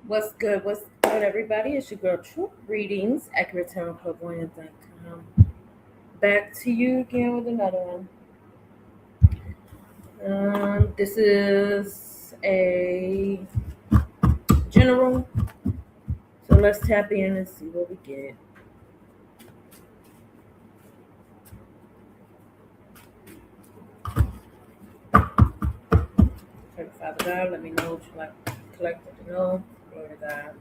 What's good? What's good, everybody? It's your girl, True Readings, AccurateTarotClubWilliams.com. Back to you again with another one. This is a general, so let's tap in and see what we get. Father God, let me know what you like collected to know. Glory to God.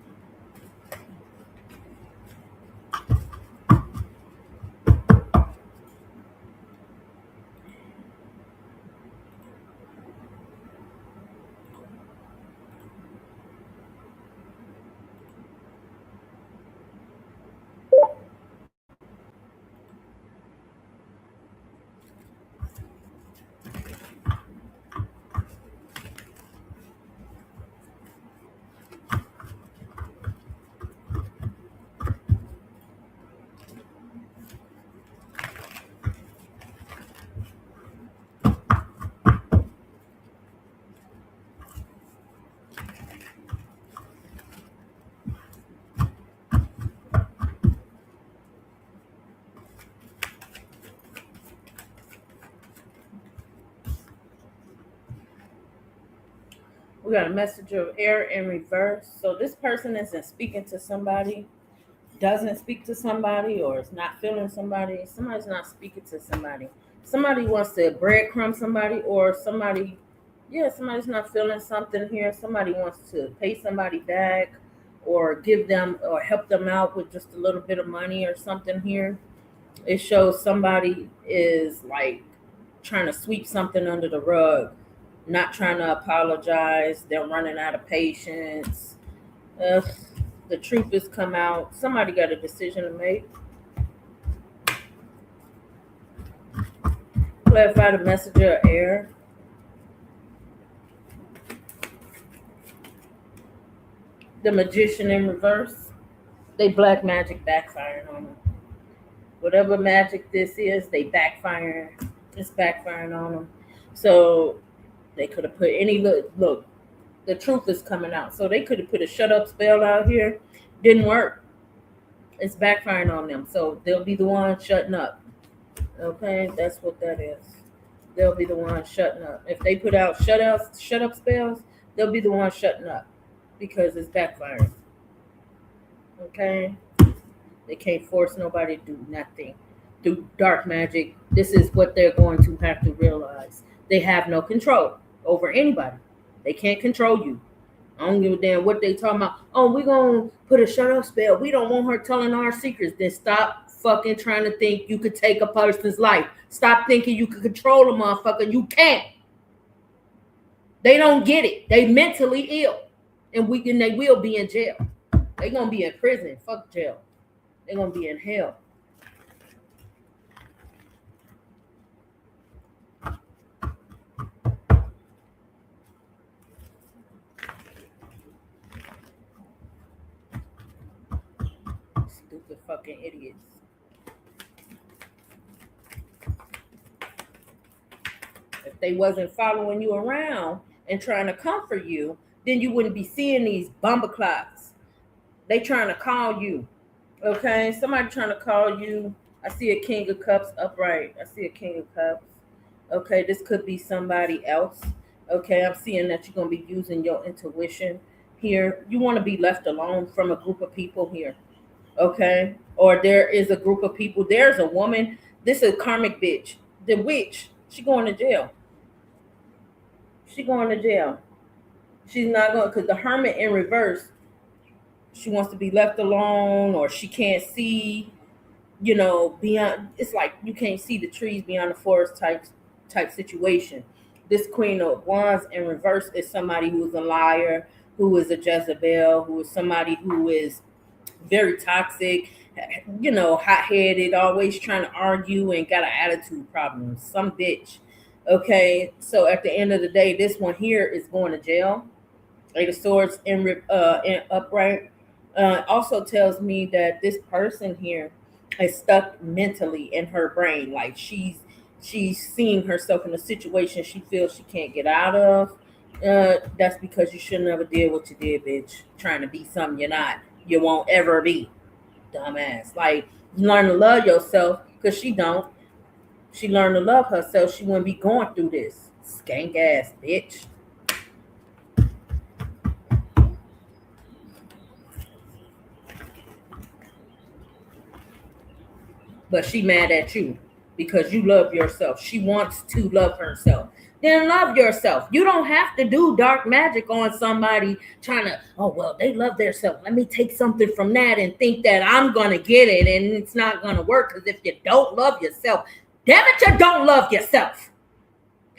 We got a message of air in reverse. So this person isn't speaking to somebody, doesn't speak to somebody, or is not feeling somebody. Somebody's not speaking to somebody. Somebody wants to breadcrumb somebody, or somebody's not feeling something here. Somebody wants to pay somebody back, or give them or help them out with just a little bit of money or something here. It shows somebody is like trying to sweep something under the rug, not trying to apologize. They're running out of patience. Ugh, the truth has come out. Somebody got a decision to make. Clarify the messenger of air. The magician in reverse. They black magic backfiring on them. Whatever magic this is, they backfiring. It's backfiring on them. So they could have put any look. The truth is coming out. So they could have put a shut up spell out here. Didn't work. It's backfiring on them. So they'll be the one shutting up. Okay, that's what that is. They'll be the one shutting up. If they put out shut up spells, they'll be the one shutting up because it's backfiring. Okay, they can't force nobody to do nothing. Through dark magic, this is what they're going to have to realize. They have no control over anybody. They can't control you. I don't give a damn what they talking about. Oh, we're going to put a shut up spell. We don't want her telling our secrets. Then stop fucking trying to think you could take a person's life. Stop thinking you could control a motherfucker. You can't. They don't get it. They mentally ill. And they will be in jail. They're going to be in prison. Fuck jail. They're going to be in hell. Stupid fucking idiots. If they wasn't following you around and trying to comfort you, then you wouldn't be seeing these bomber clocks. They trying to call you. Okay, somebody trying to call you. I see a king of cups upright. I see a king of cups. Okay, this could be somebody else. Okay, I'm seeing that you're going to be using your intuition here. You want to be left alone from a group of people here. Okay, or there is a group of people. There's a woman. This is a karmic bitch. The witch. She going to jail. She going to jail. She's not going because the hermit in reverse. She wants to be left alone, or she can't see. Beyond. It's like you can't see the trees beyond the forest type situation. This Queen of Wands in reverse is somebody who is a liar, who is a Jezebel, who is somebody who is very toxic, hot-headed, always trying to argue and got an attitude problem. Some bitch. Okay, so at the end of the day, this one here is going to jail. Eight of Swords in upright. Also tells me that this person here is stuck mentally in her brain. Like she's seeing herself in a situation she feels she can't get out of. That's because you should never did what you did, bitch. Trying to be something you're not. You won't ever be. Dumbass. Like, you learn to love yourself, because she don't. She learned to love herself. She wouldn't be going through this. Skank ass bitch. But she mad at you because you love yourself. She wants to love herself. Then love yourself. You don't have to do dark magic on somebody trying to, oh, well, they love themselves. Let me take something from that and think that I'm going to get it, and it's not going to work, because if you don't love yourself, damn it, you don't love yourself.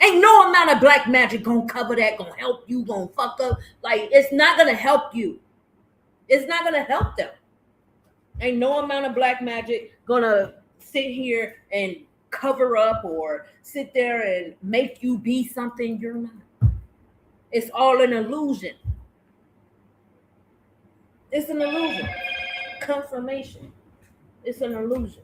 Ain't no amount of black magic gonna cover that, gonna help you, gonna fuck up. Like, it's not gonna help you. It's not gonna help them. Ain't no amount of black magic gonna sit here and cover up or sit there and make you be something you're not. It's all an illusion. It's an illusion. Confirmation. It's an illusion.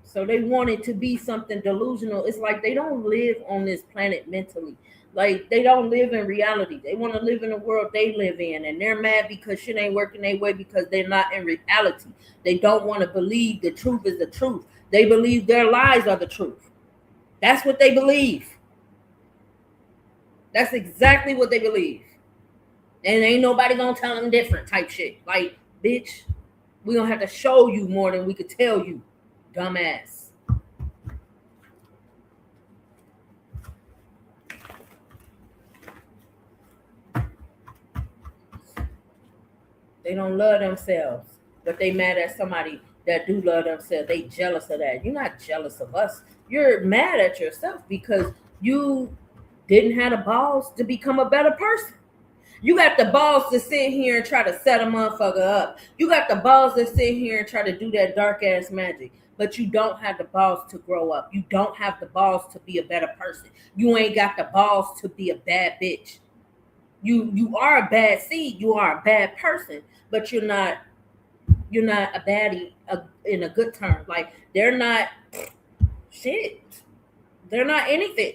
So they want it to be something delusional. It's like they don't live on this planet mentally. Like, they don't live in reality. They want to live in the world they live in, and they're mad because shit ain't working their way, because they're not in reality. They don't want to believe the truth is the truth. They believe their lies are the truth. That's what they believe. That's exactly what they believe. And ain't nobody gonna tell them different type shit. Like, bitch, we gonna have to show you more than we could tell you, dumbass. They don't love themselves, but they mad at somebody that do love themselves. They jealous of that. You're not jealous of us. You're mad at yourself because you didn't have the balls to become a better person. You got the balls to sit here and try to set a motherfucker up. You got the balls to sit here and try to do that dark ass magic. But you don't have the balls to grow up. You don't have the balls to be a better person. You ain't got the balls to be a bad bitch. You are a bad seed. You are a bad person, but you're not a baddie in a good term. Like, they're not shit. They're not anything.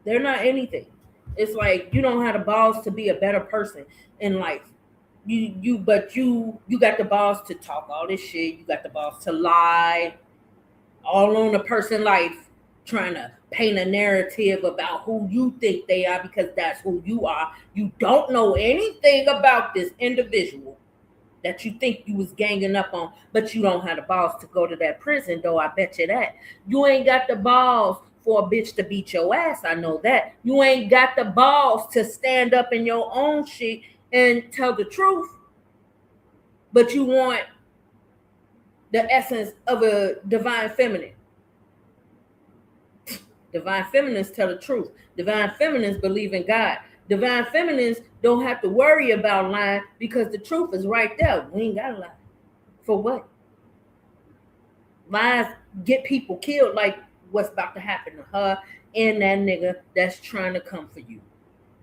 They're not anything. It's like you don't have the balls to be a better person in life. You got the balls to talk all this shit. You got the balls to lie all on a person's life, trying to paint a narrative about who you think they are, because that's who you are. You don't know anything about this individual that you think you was ganging up on, but you don't have the balls to go to that prison, though. I bet you that. You ain't got the balls for a bitch to beat your ass. I know that. You ain't got the balls to stand up in your own shit and tell the truth, but you want the essence of a divine feminine. Divine feminines tell the truth. Divine feminines believe in God. Divine feminines don't have to worry about lying, because the truth is right there. We ain't gotta lie. For what? Lies get people killed, like what's about to happen to her and that nigga that's trying to come for you,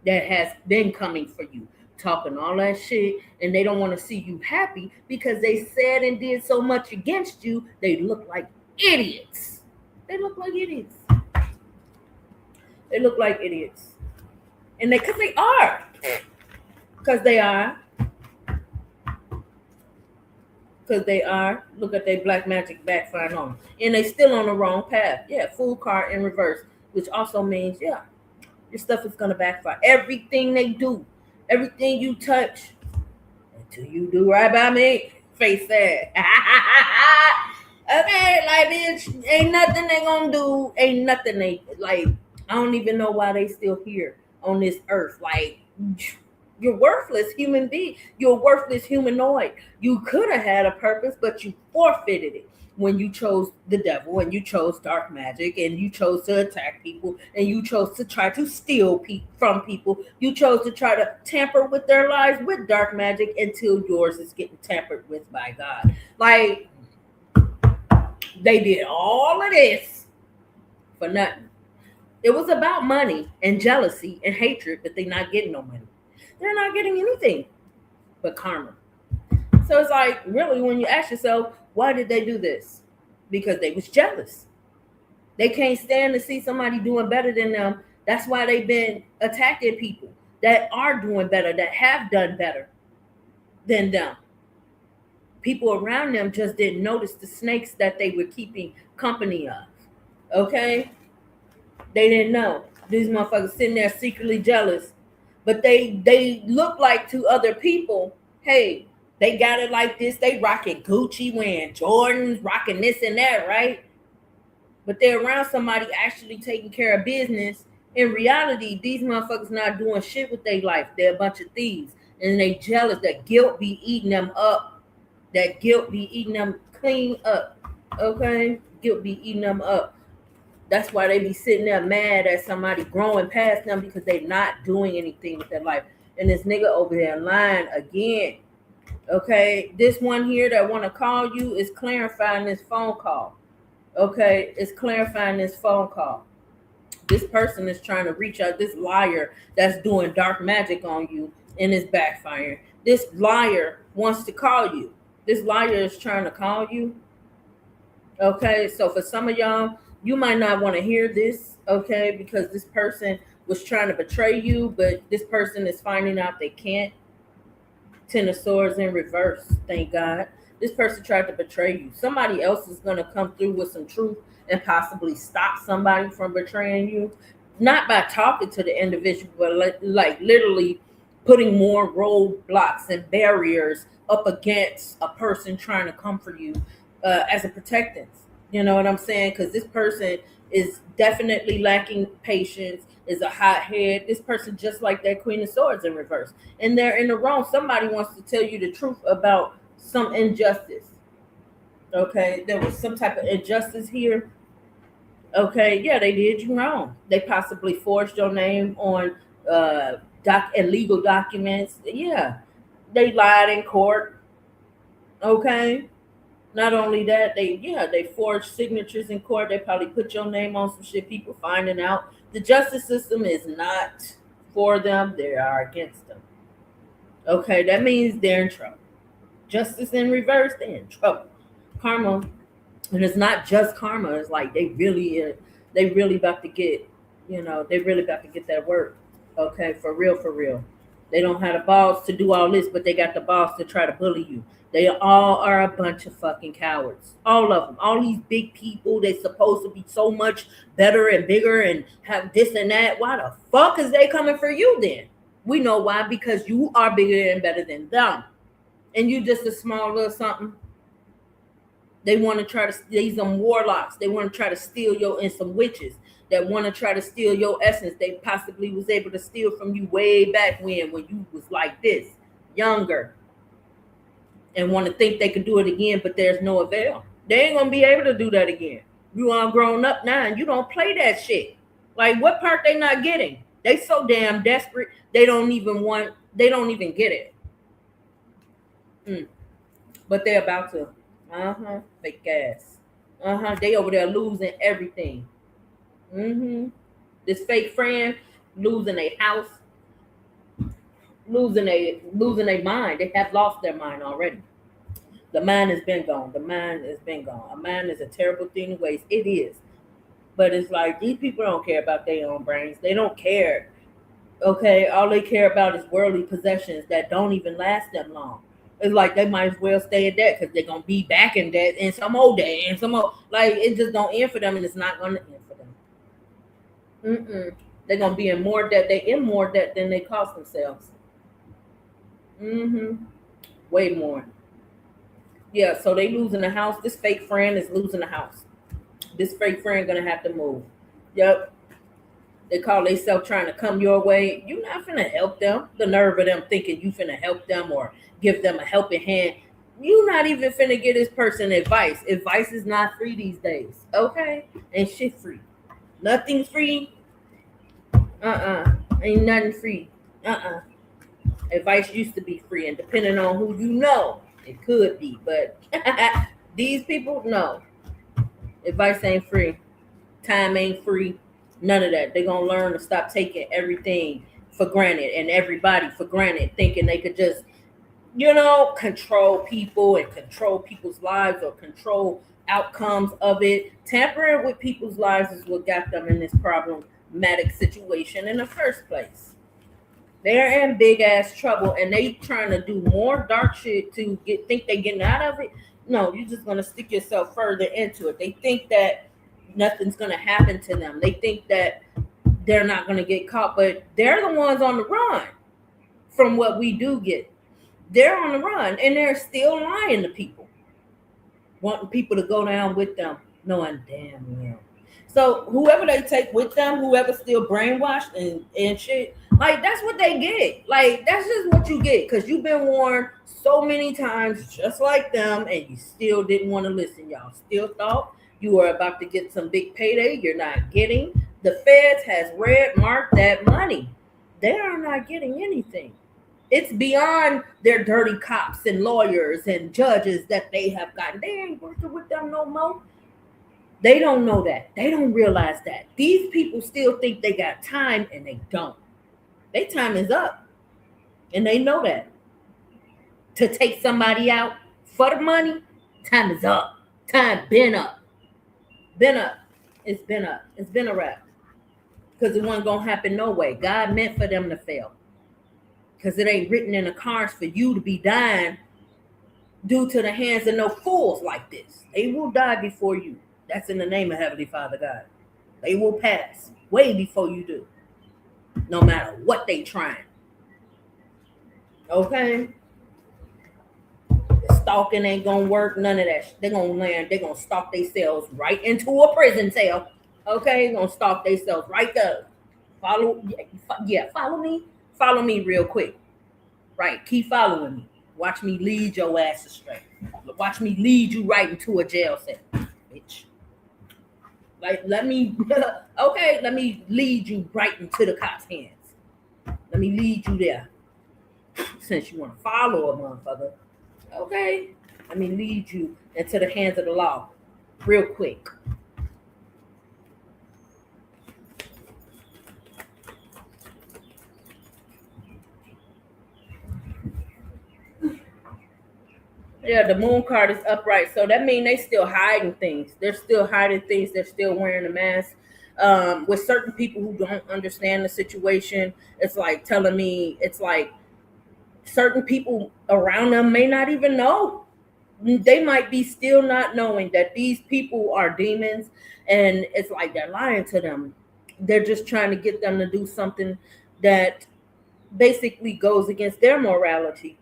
that has been coming for you, talking all that shit, and they don't want to see you happy because they said and did so much against you. They look like idiots. They look like idiots. They look like idiots. And because they are. Because they are. Because they are. Look at their black magic backfiring on them. And they still on the wrong path. Yeah, fool card in reverse. Which also means, yeah, your stuff is going to backfire. Everything they do. Everything you touch. Until you do right by me. Face sad. I mean, like, bitch, ain't nothing they gonna do. Ain't nothing they, like, I don't even know why they still here on this earth. Like, you're worthless human being. You're a worthless humanoid. You could have had a purpose, but you forfeited it when you chose the devil, and you chose dark magic, and you chose to attack people, and you chose to try to steal from people. You chose to try to tamper with their lives with dark magic until yours is getting tampered with by God. Like, they did all of this for nothing. It was about money and jealousy and hatred, but they're not getting no money. They're not getting anything but karma. So it's like, really, when you ask yourself, why did they do this? Because they was jealous. They can't stand to see somebody doing better than them, That's why they've been attacking people that are doing better, that have done better than them. People around them just didn't notice the snakes that they were keeping company of. Okay? They didn't know. These motherfuckers sitting there secretly jealous. But they look like to other people, hey, they got it like this. They rocking Gucci, wearing Jordans, rocking this and that, right? But they're around somebody actually taking care of business. In reality, these motherfuckers not doing shit with their life. They're a bunch of thieves. And they jealous. That guilt be eating them up. That guilt be eating them clean up. Okay? Guilt be eating them up. That's why they be sitting there mad at somebody growing past them because they're not doing anything with their life. And this nigga over there lying again. Okay? This one here that want to call you is clarifying this phone call. Okay? It's clarifying this phone call. This person is trying to reach out. This liar that's doing dark magic on you and is backfiring. This liar wants to call you. This liar is trying to call you. Okay? So for some of y'all, you might not want to hear this, okay, because this person was trying to betray you, but this person is finding out they can't. Ten of Swords in reverse, thank God. This person tried to betray you. Somebody else is going to come through with some truth and possibly stop somebody from betraying you. Not by talking to the individual, but like literally putting more roadblocks and barriers up against a person trying to come for you as a protectance. You know what I'm saying? Because this person is definitely lacking patience, is a hothead. This person just like that Queen of Swords in reverse. And they're in the wrong. Somebody wants to tell you the truth about some injustice. Okay? There was some type of injustice here. Okay? Yeah, they did you wrong. They possibly forged your name on illegal documents. Yeah. They lied in court. Okay? Not only that, they forged signatures in court. They probably put your name on some shit. People finding out. The justice system is not for them. They are against them. Okay, that means they're in trouble. Justice in reverse, they're in trouble. Karma, and it's not just karma. It's like they really about to get, they really about to get that work. Okay, for real, for real. They don't have the balls to do all this, but they got the balls to try to bully you. They all are a bunch of fucking cowards. All of them. All these big people, they supposed to be so much better and bigger and have this and that. Why the fuck is they coming for you then? We know why. Because you are bigger and better than them. And you just a small little something. They want to try to, these some warlocks. They want to try to steal your, and some witches that want to try to steal your essence. They possibly was able to steal from you way back when you was like this, younger. And want to think they could do it again, but there's no avail. They ain't gonna be able to do that again. You all grown up now and you don't play that shit. Like, what part they not getting? They so damn desperate, they don't even get it. But they're about to. Fake ass. They over there losing everything. This fake friend losing a house, losing a mind. They have lost their mind already. The mind has been gone. A mind is a terrible thing to waste. It is. But it's like these people don't care about their own brains. They don't care. Okay, all they care about is worldly possessions that don't even last them long. It's like they might as well stay in debt because they're gonna be back in debt and some old debt and some old, like it just don't end for them, and it's not gonna end for them. They're gonna be in more debt. They in more debt than they cost themselves. Way more. Yeah, so they losing the house. This fake friend is losing the house. This fake friend gonna have to move. Yep. They call themselves trying to come your way. You're not finna help them. The nerve of them thinking you finna help them or give them a helping hand. You not even finna give this person advice. Advice is not free these days. Okay? Ain't shit free. Nothing's free. Ain't nothing free. Advice used to be free, and depending on who you know, it could be. But these people, no. Advice ain't free. Time ain't free. None of that. They're going to learn to stop taking everything for granted and everybody for granted, thinking they could just, control people and control people's lives or control outcomes of it. Tampering with people's lives is what got them in this problem problematic situation in the first place. They're in big ass trouble, and they trying to do more dark shit to think they getting out of it. No, you're just gonna stick yourself further into it. They think that nothing's gonna happen to them. They think that they're not gonna get caught, but they're the ones on the run from what we do get. They're on the run, and they're still lying to people, wanting people to go down with them, knowing damn well. So whoever they take with them, whoever's still brainwashed and shit, like that's what they get. Like that's just what you get, because you've been warned so many times just like them, and you still didn't want to listen. Y'all still thought you were about to get some big payday. You're not getting. The feds has red marked that money. They are not getting anything. It's beyond their dirty cops and lawyers and judges that they have gotten. They ain't working with them no more. They don't know that. They don't realize that. These people still think they got time, and they don't. Their time is up, and they know that. To take somebody out for the money, time is up. Time been up. Been up. It's been up. It's been a wrap. Because it wasn't going to happen no way. God meant for them to fail. Because it ain't written in the cards for you to be dying due to the hands of no fools like this. They will die before you. That's in the name of Heavenly Father God. They will pass way before you do. No matter what they trying. Okay? Stalking ain't gonna work. None of that. They're gonna land. They're gonna stalk themselves right into a prison cell. Okay? They're gonna stalk themselves right there. Follow me. Follow me real quick. Right. Keep following me. Watch me lead your ass astray. Watch me lead you right into a jail cell, bitch. Like, let me lead you right into the cops' hands. Let me lead you there. Since you want to follow a motherfucker, okay? Let me lead you into the hands of the law real quick. Yeah, the moon card is upright. So that means they still hiding things. They're still hiding things. They're still wearing a mask. With certain people who don't understand the situation, it's like telling me, it's like certain people around them may not even know. They might be still not knowing that these people are demons, and it's like they're lying to them. They're just trying to get them to do something that basically goes against their morality.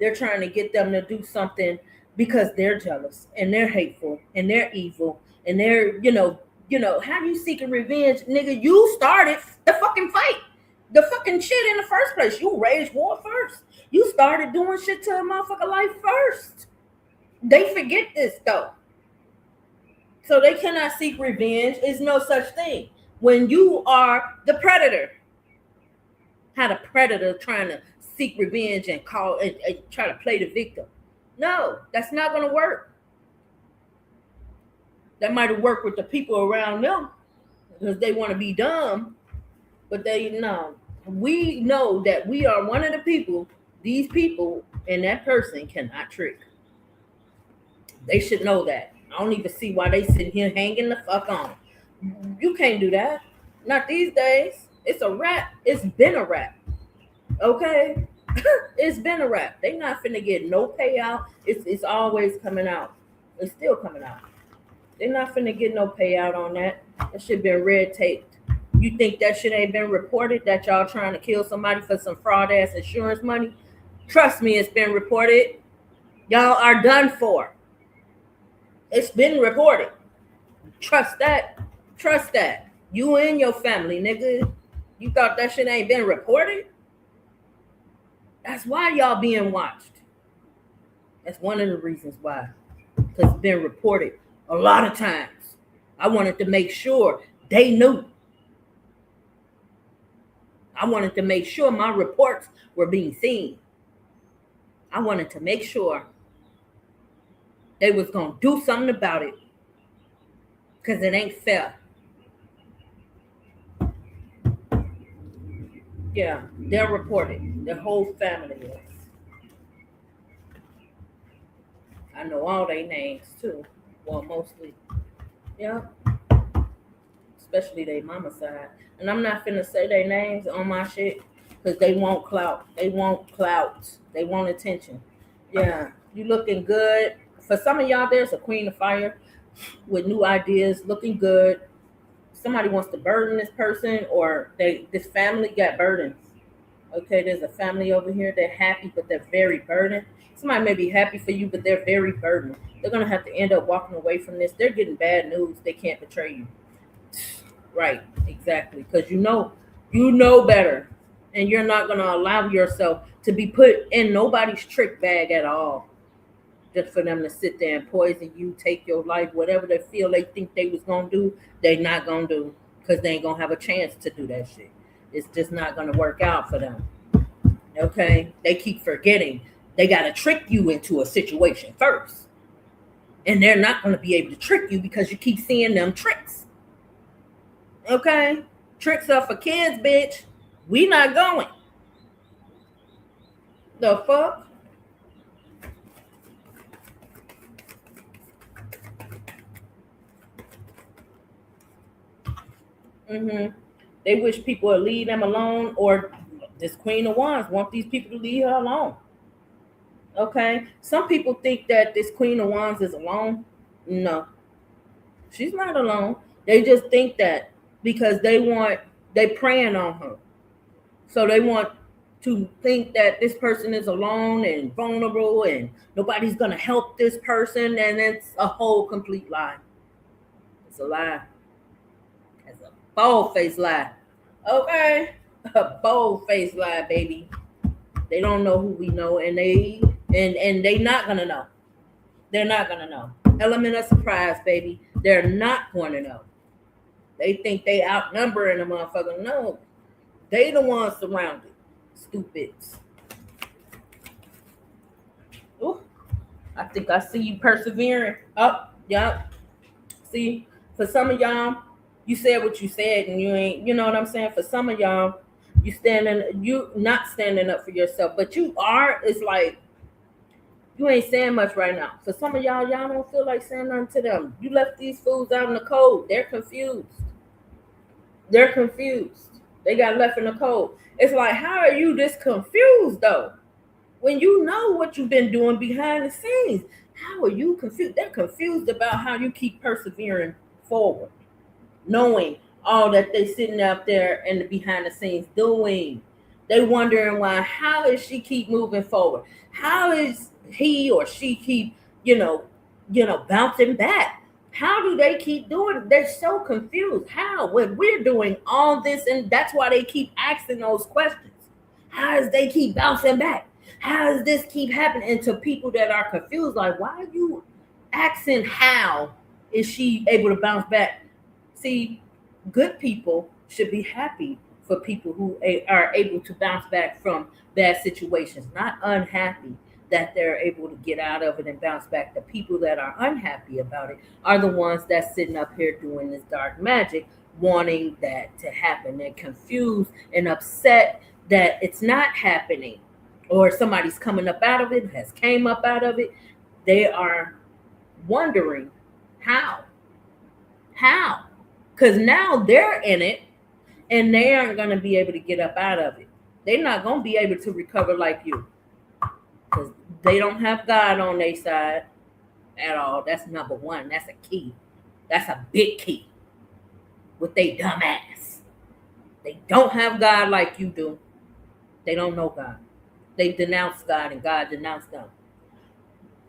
They're trying to get them to do something because they're jealous and they're hateful and they're evil and they're, how you seeking revenge, nigga? You started the fucking fight, the fucking shit in the first place. You raged war first. You started doing shit to a motherfucker life first. They forget this though. So they cannot seek revenge. There's no such thing. When you are the predator, how the predator trying to seek revenge and call and try to play the victim. No, that's not going to work. That might have worked with the people around them because they want to be dumb, but they know. We know that we are one of the people, these people and that person cannot trick. They should know that. I don't even see why they sitting here hanging the fuck on. You can't do that. Not these days. It's a wrap. It's been a wrap. Okay? It's been a wrap. They not finna get no payout. It's always coming out. It's still coming out. They're not finna get no payout on that. That shit been red taped. You think that shit ain't been reported, that y'all trying to kill somebody for some fraud ass insurance money? Trust me, it's been reported. Y'all are done for. It's been reported. Trust that. Trust that. You and your family, nigga. You thought that shit ain't been reported? That's why y'all being watched. That's one of the reasons why. Because it's been reported a lot of times. I wanted to make sure they knew. I wanted to make sure my reports were being seen. I wanted to make sure they was going to do something about it. Because it ain't fair. Yeah, they're reported. The whole family is. I know all their names too. Well, mostly. Yeah. especially their mama side. And I'm not finna say their names on my shit because they want clout. They want clout. They want attention. Yeah, you looking good. For some of y'all, there's a queen of fire with new ideas, looking good. Somebody wants to burden this person, or this family got burdens. Okay, there's a family over here. They're happy, but they're very burdened. Somebody may be happy for you, but they're very burdened. They're gonna have to end up walking away from this. They're getting bad news. They can't betray you. Right, exactly. Because you know better, and you're not gonna allow yourself to be put in nobody's trick bag at all. Just for them to sit there and poison you, take your life, whatever they feel they think they was gonna do, they not gonna do, because they ain't gonna have a chance to do that shit. It's just not gonna work out for them. Okay, they keep forgetting they gotta trick you into a situation first, and they're not gonna be able to trick you because you keep seeing them tricks. Okay, tricks are for kids, bitch. We not going. The fuck. They wish people would leave them alone, or this Queen of Wands want these people to leave her alone. Okay, some people think that this Queen of Wands is alone. No, she's not alone. They just think that because they praying on her, so they want to think that this person is alone and vulnerable and nobody's gonna help this person, and it's a whole complete lie. It's a lie. It's a bold-faced lie. Okay, a bold-faced lie, baby. They don't know who we know, and they not gonna know. They're not gonna know. Element of surprise, baby. They're not going to know. They think they outnumbering a motherfucker. No, they the ones surrounded. Stupids. Ooh, I think I see you persevering. Oh, yep. See, for some of y'all, you said what you said, and you ain't. You know what I'm saying? For some of y'all, you not standing up for yourself, but you are. It's like you ain't saying much right now. For some of y'all don't feel like saying nothing to them. You left these fools out in the cold. They're confused. They're confused. They got left in the cold. It's like, how are you this confused though? When you know what you've been doing behind the scenes, how are you confused? They're confused about how you keep persevering forward, knowing all that they sitting out there and the behind the scenes doing. They wondering why. How is she keep moving forward? How is he or she keep, bouncing back? How do they keep doing it? They're so confused. How? When we're doing all this, and that's why they keep asking those questions. How does they keep bouncing back? How does this keep happening? And to people that are confused, like, why are you asking how is she able to bounce back? See, good people should be happy for people who are able to bounce back from bad situations, not unhappy that they're able to get out of it and bounce back. The people that are unhappy about it are the ones that's sitting up here doing this dark magic, wanting that to happen. They're confused and upset that it's not happening, or somebody's coming up out of it, has came up out of it. They are wondering how, because now they're in it and they aren't going to be able to get up out of it. They're not going to be able to recover like you, because they don't have God on their side at all. That's number one. That's a key. That's a big key with they dumb ass. They don't have God like you do. They don't know God. They denounced God and God denounced them.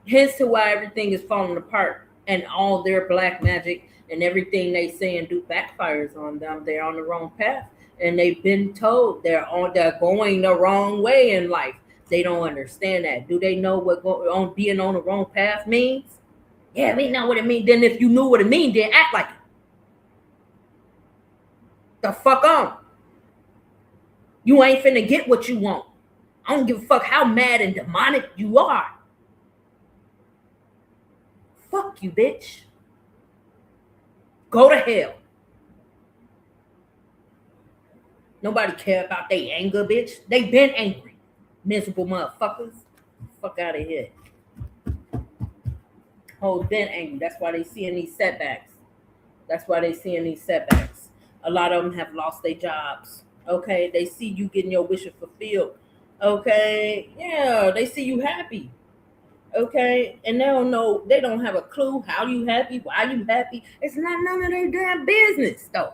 Hence to why everything is falling apart, and all their black magic and everything they say and do backfires on them. They're on the wrong path, and they've been told they're going the wrong way in life. They don't understand that. Do they know what being on the wrong path means? Yeah, we know what it means. Then if you knew what it means, then act like it. The fuck on. You ain't finna get what you want. I don't give a fuck how mad and demonic you are. Fuck you, bitch. Go to hell. Nobody care about their anger, bitch. They been angry. Miserable motherfuckers. Fuck out of here. Whole been angry. That's why they seeing these setbacks. That's why they seeing these setbacks. A lot of them have lost their jobs. Okay, they see you getting your wishes fulfilled. Okay, yeah, they see you happy. Okay, and they don't know, they don't have a clue how you happy, why you happy. It's not none of their damn business, though.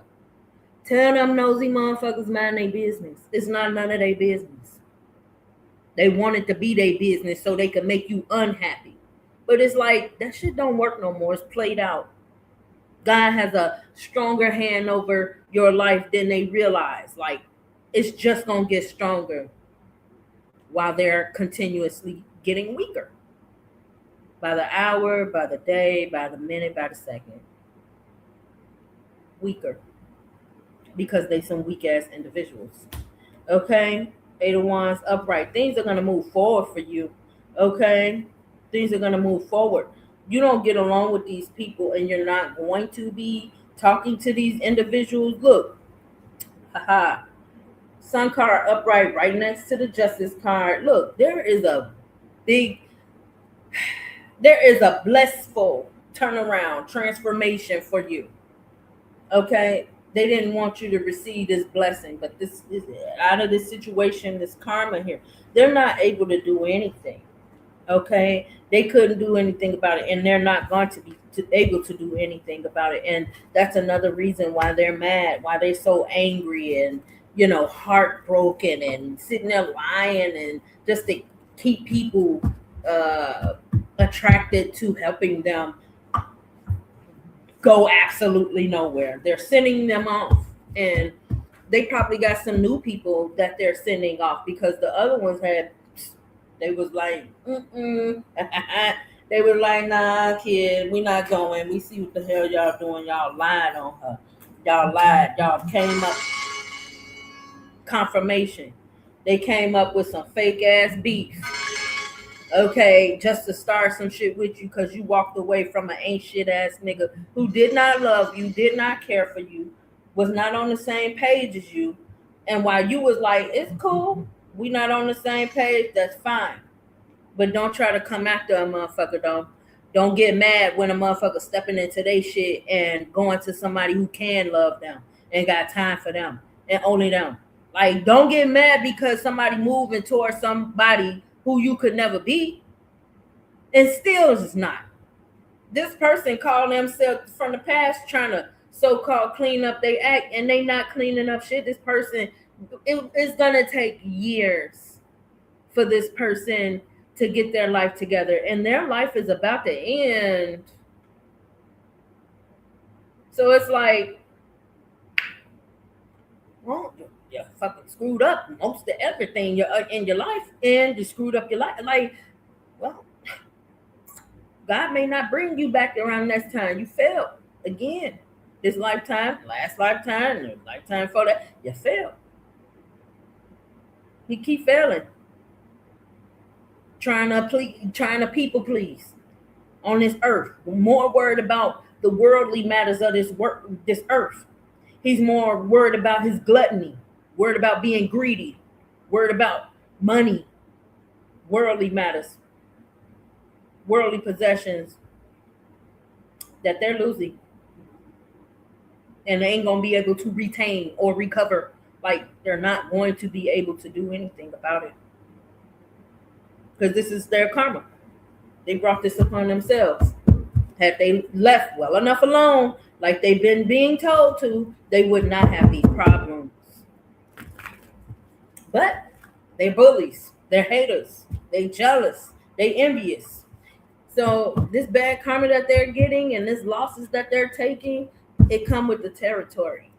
Tell them nosy motherfuckers mind their business. It's not none of their business. They want it to be their business so they can make you unhappy. But it's like that shit don't work no more. It's played out. God has a stronger hand over your life than they realize. Like, it's just gonna get stronger while they're continuously getting weaker. By the hour, by the day, by the minute, by the second. Weaker. Because they some weak ass individuals. Okay? Eight of Wands upright. Things are gonna move forward for you. Okay? Things are gonna move forward. You don't get along with these people and you're not going to be talking to these individuals. Look, haha. Sun card upright right next to the Justice card. Look, there is a blissful turnaround, transformation for you. Okay? They didn't want you to receive this blessing, but this is out of this situation, this karma here. They're not able to do anything. Okay, they couldn't do anything about it, and they're not going to be able to do anything about it. And that's another reason why they're mad, why they're so angry and heartbroken and sitting there lying, and just to keep people attracted to helping them go absolutely nowhere. They're sending them off, and they probably got some new people that they're sending off, because the other ones they was like, they were like, nah, kid, we not going. We see what the hell y'all doing. Y'all lied on her. Y'all lied. Y'all came up, confirmation. They came up with some fake ass beef. Okay, just to start some shit with you because you walked away from an ain't shit ass nigga who did not love you, did not care for you, was not on the same page as you. And while you was like, it's cool, we not on the same page, that's fine. But don't try to come after a motherfucker, though. Don't get mad when a motherfucker stepping into their shit and going to somebody who can love them and got time for them and only them. Like, don't get mad because somebody moving towards somebody who you could never be, and still is not. This person called themselves from the past trying to so-called clean up their act, and they not cleaning up shit. This person, it's gonna take years for this person to get their life together, and their life is about to end. So it's like, well, you fucking screwed up most of everything in your life, and you screwed up your life. Like, well, God may not bring you back around next time. You failed again. This lifetime, last lifetime, the lifetime for that, you failed. You keep failing. Trying to people please on this earth. More worried about the worldly matters of this earth. He's more worried about his gluttony, worried about being greedy, worried about money, worldly matters, worldly possessions that they're losing. And they ain't gonna be able to retain or recover. Like, they're not going to be able to do anything about it. Because this is their karma. They brought this upon themselves. Had they left well enough alone, like they've been being told to, they would not have these problems. But they're bullies, they're haters, they jealous, they envious. So this bad karma that they're getting and this losses that they're taking, it come with the territory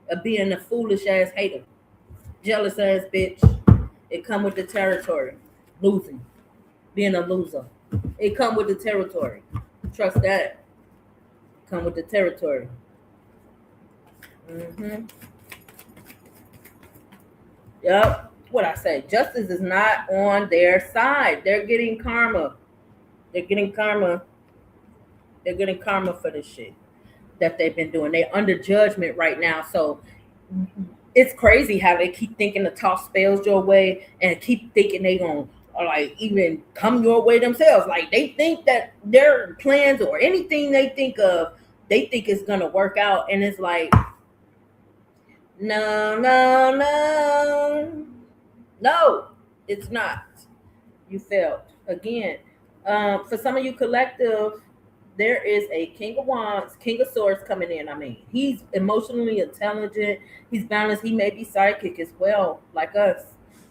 of being a foolish ass hater, jealous ass bitch. It come with the territory, losing, being a loser. It come with the territory. Trust that. Come with the territory. Yep. What I say, justice is not on their side. They're getting karma. They're getting karma. They're getting karma for this shit that they've been doing. They're under judgment right now. So it's crazy how they keep thinking to toss spells your way and keep thinking they gonna like even come your way themselves. Like, they think that their plans or anything they think of, they think it's gonna work out. And it's like, No, no, no. No, it's not. You failed. Again, for some of you collective, there is a King of Wands, King of Swords coming in. I mean, he's emotionally intelligent. He's balanced. He may be psychic as well, like us.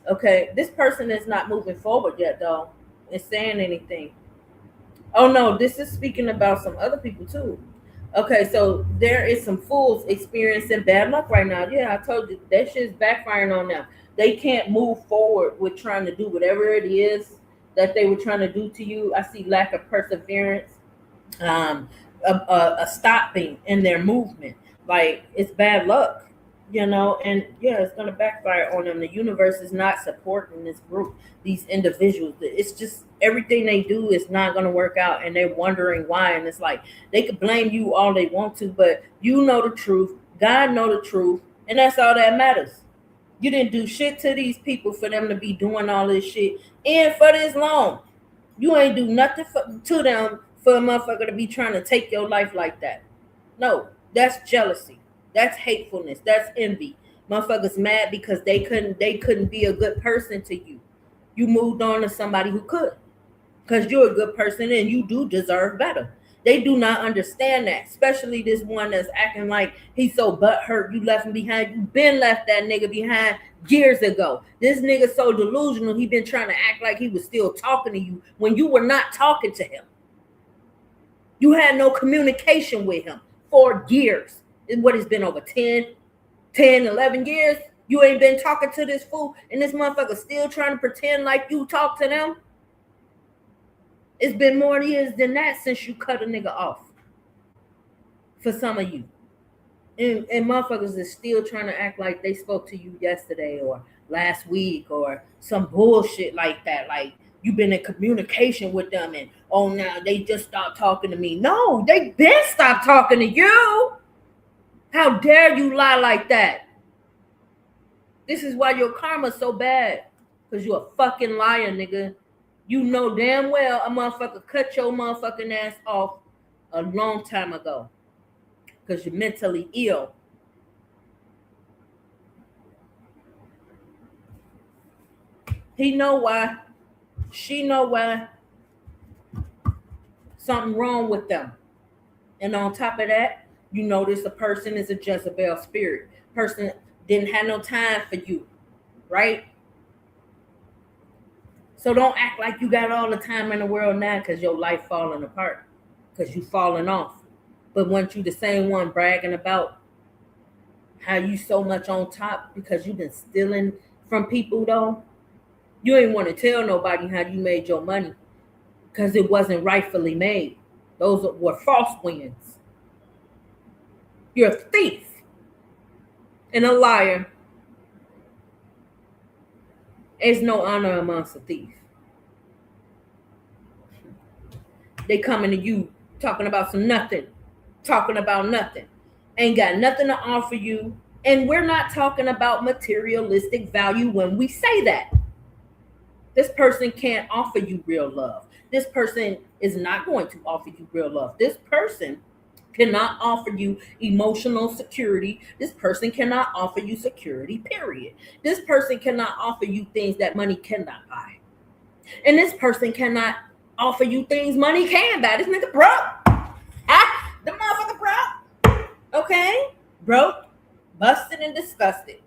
Okay, this person is not moving forward yet, though, and saying anything. Oh no, this is speaking about some other people too. Okay, so there is some fools experiencing bad luck right now. Yeah, I told you that shit's backfiring on them. They can't move forward with trying to do whatever it is that they were trying to do to you. I see lack of perseverance, um, a stopping in their movement. Like it's bad luck, and yeah, it's gonna backfire on them. The universe is not supporting this group, these individuals. It's just everything they do is not gonna work out, and they're wondering why. And it's like they could blame you all they want to, but you know the truth. God know the truth, and that's all that matters. You didn't do shit to these people for them to be doing all this shit, and for this long. You ain't do nothing to them for a motherfucker to be trying to take your life like that. No, that's jealousy. That's hatefulness. That's envy. Motherfuckers mad because they couldn't be a good person to you. You moved on to somebody who could. Because you're a good person and you do deserve better. They do not understand that, especially this one that's acting like he's so butthurt you left him behind. You been left that nigga behind years ago. This nigga so delusional, he been trying to act like he was still talking to you when you were not talking to him. You had no communication with him for years. What has been over 11 years? You ain't been talking to this fool, and this motherfucker still trying to pretend like you talk to them. It's been more years than that since you cut a nigga off. For some of you. And motherfuckers is still trying to act like they spoke to you yesterday or last week or some bullshit like that. Like you've been in communication with them and oh now they just stopped talking to me. No, they been stopped talking to you. How dare you lie like that? This is why your karma's so bad. Because you're a fucking liar, nigga. You know damn well a motherfucker cut your motherfucking ass off a long time ago. Because you're mentally ill. He know why. She know why. Something wrong with them. And on top of that, you notice a person is a Jezebel spirit. Person didn't have no time for you. Right? So don't act like you got all the time in the world now because your life falling apart. Because you falling off. But weren't you the same one bragging about how you so much on top because you've been stealing from people though? You ain't want to tell nobody how you made your money because it wasn't rightfully made. Those were false wins. You're a thief and a liar. There's no honor amongst a thief. They coming to you talking about some nothing. Talking about nothing. Ain't got nothing to offer you. And we're not talking about materialistic value when we say that. This person can't offer you real love. This person is not going to offer you real love. This person cannot offer you emotional security. This person cannot offer you security, period. This person cannot offer you things that money cannot buy. And this person cannot offer you things money can buy. This nigga broke. The motherfucker broke. Okay? Broke, busted, and disgusted.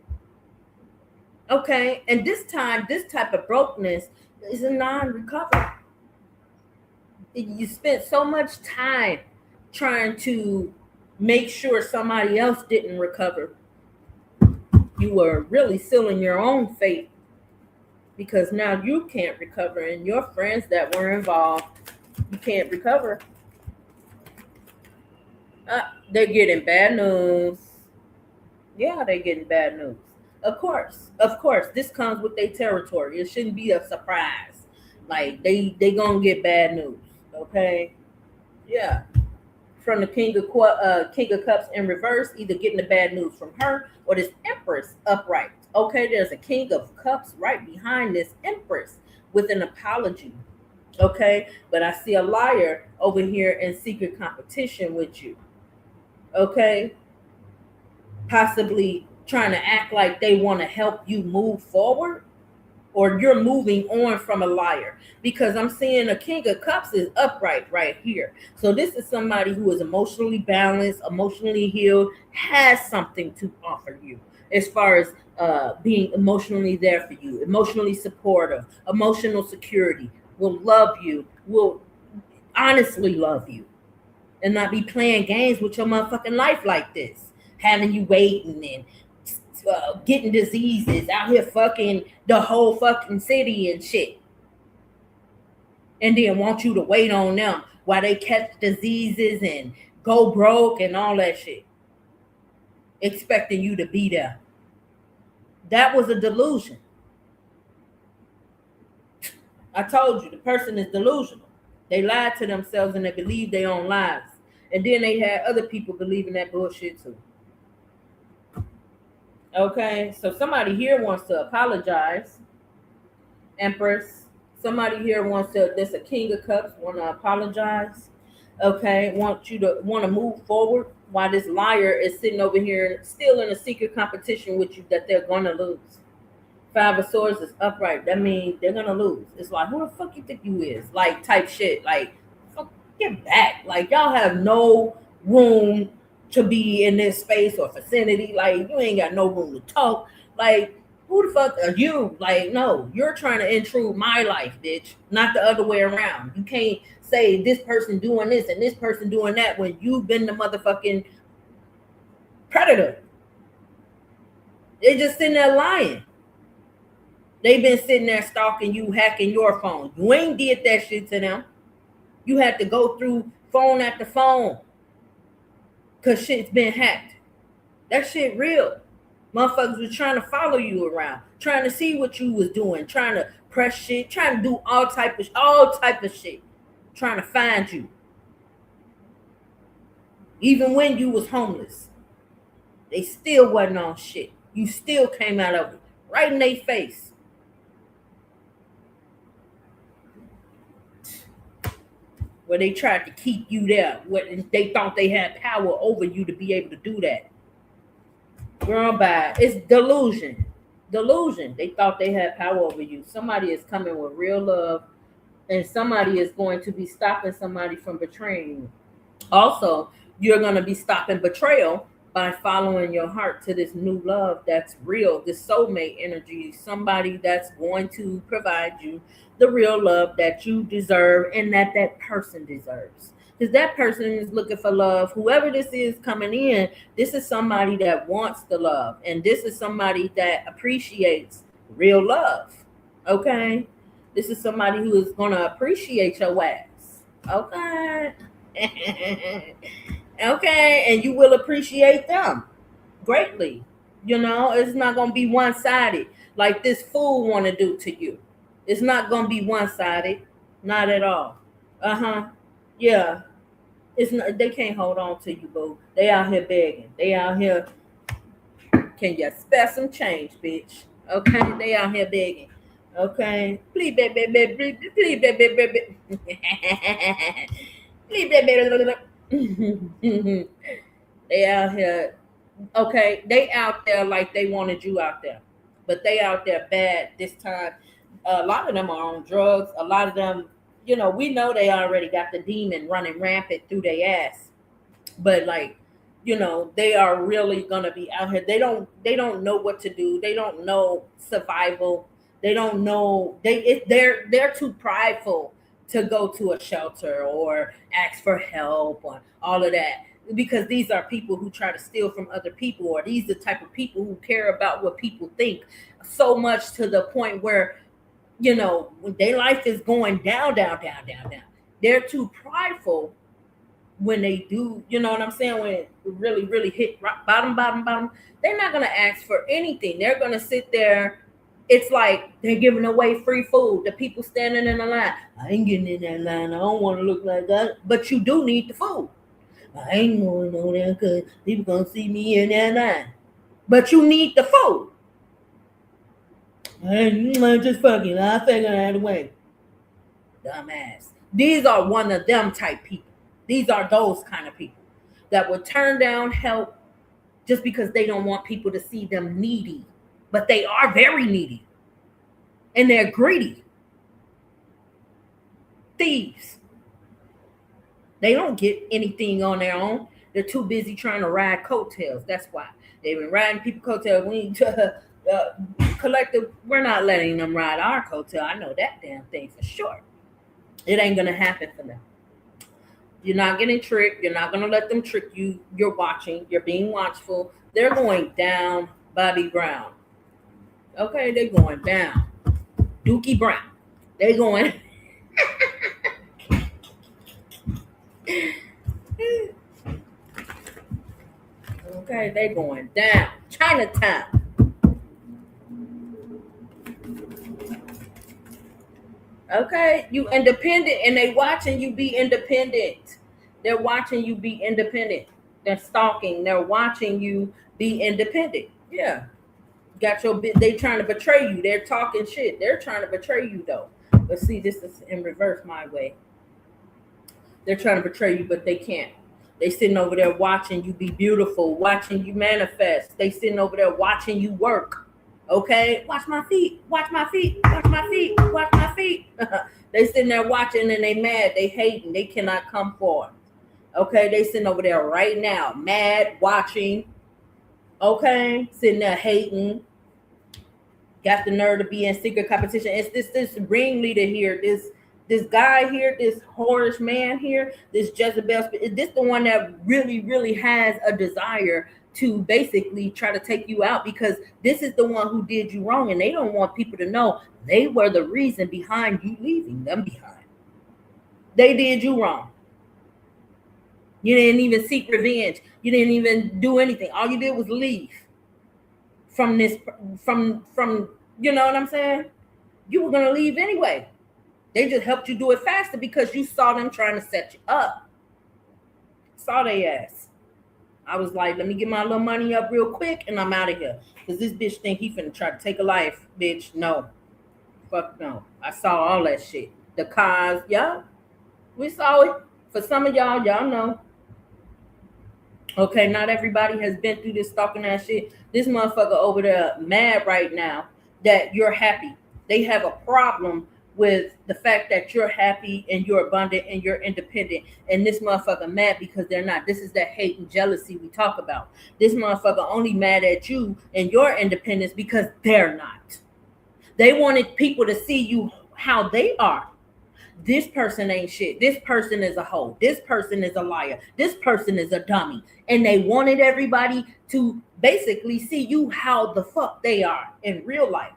Okay? And this time, this type of brokenness is a non-recovery. You spent so much time trying to make sure somebody else didn't recover. You were really sealing your own fate because now you can't recover and your friends that were involved, you can't recover. They're getting bad news. Yeah, they're getting bad news. Of course. This comes with their territory. It shouldn't be a surprise. Like they gonna get bad news. Okay. Yeah. From the King of Cups in reverse, either getting the bad news from her or this Empress upright. Okay, there's a King of Cups right behind this Empress with an apology. Okay, but I see a liar over here in secret competition with you. Okay, possibly trying to act like they want to help you move forward, or you're moving on from a liar. Because I'm seeing a King of Cups is upright right here. So this is somebody who is emotionally balanced, emotionally healed, has something to offer you as far as being emotionally there for you, emotionally supportive, emotional security, will love you, will honestly love you, and not be playing games with your motherfucking life like this, having you waiting and getting diseases out here fucking the whole fucking city and shit, and then want you to wait on them while they catch diseases and go broke and all that shit, expecting you to be there. That was a delusion. I told you, the person is delusional. They lied to themselves and they believe their own lies, and then they had other people believing that bullshit too. Okay, so somebody here wants to apologize, Empress. Somebody here wants to, there's a King of Cups, want to apologize. Okay, want to move forward while this liar is sitting over here still in a secret competition with you that they're gonna lose. Five of Swords is upright. That means they're gonna lose. It's like, who the fuck you think you is? Like, type shit. Like, fuck, get back. Like, y'all have no room to be in this space or vicinity. Like, you ain't got no room to talk. Like, who the fuck are you? Like, no, you're trying to intrude my life, bitch. Not the other way around. You can't say this person doing this and this person doing that when you've been the motherfucking predator. They just sitting there lying. They've been sitting there stalking you, hacking your phone. You ain't did that shit to them. You had to go through phone after phone because shit's been hacked. That shit real. Motherfuckers was trying to follow you around, trying to see what you was doing, trying to press shit, trying to do all type of shit, trying to find you. Even when you was homeless, they still wasn't on shit. You still came out of it right in their face. Where they tried to keep you there, where they thought they had power over you to be able to do that. Girl, bye. It's delusion. Delusion. They thought they had power over you. Somebody is coming with real love, and somebody is going to be stopping somebody from betraying you. Also, you're going to be stopping betrayal by following your heart to this new love that's real, this soulmate energy, somebody that's going to provide you the real love that you deserve and that person deserves. Because that person is looking for love. Whoever this is coming in, this is somebody that wants the love. And this is somebody that appreciates real love. Okay? This is somebody who is going to appreciate your ass. Okay? Okay? And you will appreciate them greatly. You know, it's not going to be one-sided like this fool want to do to you. It's not going to be one-sided. Not at all. Yeah. It's not, they can't hold on to you, boo. They out here begging. They out here, can you spare some change, bitch? Okay? They out here begging. Okay? Please, baby, please, baby. Please, baby. They out here. Okay? They out there like they wanted you out there. But they out there bad this time. A lot of them are on drugs. A lot of them, you know, we know they already got the demon running rampant through their ass. But like, you know, they are really gonna be out here. They don't know what to do. They don't know survival. They don't know they're too prideful to go to a shelter or ask for help or all of that. Because these are people who try to steal from other people, or these are the type of people who care about what people think so much to the point where, you know, when their life is going down, they're too prideful when they do, you know what I'm saying? When it really, really hit rock bottom, they're not going to ask for anything. They're going to sit there. It's like they're giving away free food. The people standing in the line. I ain't getting in that line. I don't want to look like that. But you do need the food. I ain't going on there because people going to see me in that line. But you need the food. I just fucking, I figure out a way. Dumbass. These are one of them type people. These are those kind of people that would turn down help just because they don't want people to see them needy. But they are very needy. And they're greedy. Thieves. They don't get anything on their own. They're too busy trying to ride coattails. That's why. They've been riding people coattails. We need to collective. We're not letting them ride our coattail. I know that damn thing for sure. It ain't gonna happen for them. You're not getting tricked. You're not gonna let them trick you. You're watching. You're being watchful. They're going down, Bobby Brown. Okay, they're going down. Dookie Brown. They're going. Okay, they going down. Chinatown. Okay, you independent and they watching you be independent. They're watching you be independent. They're stalking. They're watching you be independent. Yeah. Got your bit. They trying to betray you. They're talking shit. They're trying to betray you though. But see, this is in reverse my way. They're trying to betray you, but they can't. They sitting over there watching you be beautiful, watching you manifest. They sitting over there watching you work. Okay, watch my feet, watch my feet, watch my feet, watch my feet. They sitting there watching and they mad, they hating, they cannot come forward. Okay, they sitting over there right now, mad, watching. Okay, sitting there hating. Got the nerve to be in secret competition. It's this ringleader here, this guy here, this whorish man here, this Jezebel, this the one that really has a desire to basically try to take you out, because this is the one who did you wrong, and they don't want people to know they were the reason behind you leaving them behind. They did you wrong. You didn't even seek revenge. You didn't even do anything. All you did was leave from you know what I'm saying? You were gonna leave anyway. They just helped you do it faster because you saw them trying to set you up. Saw they ass. I was like, let me get my little money up real quick and I'm out of here. Because this bitch think he finna try to take a life. Bitch, no. Fuck no. I saw all that shit. The cars, yeah. We saw it. For some of y'all know. Okay, not everybody has been through this stalking ass shit. This motherfucker over there mad right now that you're happy. They have a problem with the fact that you're happy and you're abundant and you're independent, and this motherfucker mad because they're not. This is that hate and jealousy we talk about. This motherfucker only mad at you and your independence because they're not. They wanted people to see you how they are. This person ain't shit. This person is a hoe. This person is a liar. This person is a dummy. And they wanted everybody to basically see you how the fuck they are in real life.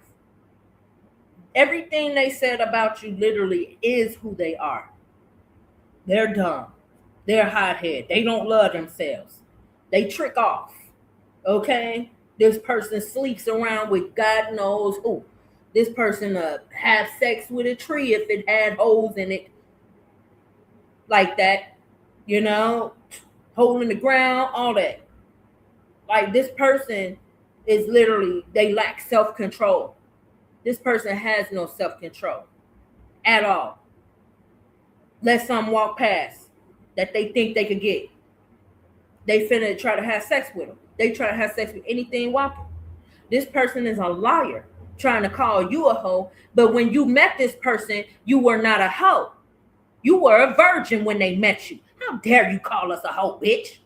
Everything they said about you literally is who they are. They're dumb. They're hothead. They don't love themselves. They trick off. Okay? This person sleeps around with God knows who. This person have sex with a tree if it had holes in it. Like that. You know? Hole in the ground, all that. Like this person is literally, they lack self-control. This person has no self-control at all. Let some walk past that they think they could get. They finna try to have sex with them. They try to have sex with anything walking. This person is a liar trying to call you a hoe, but when you met this person, you were not a hoe. You were a virgin when they met you. How dare you call us a hoe, bitch?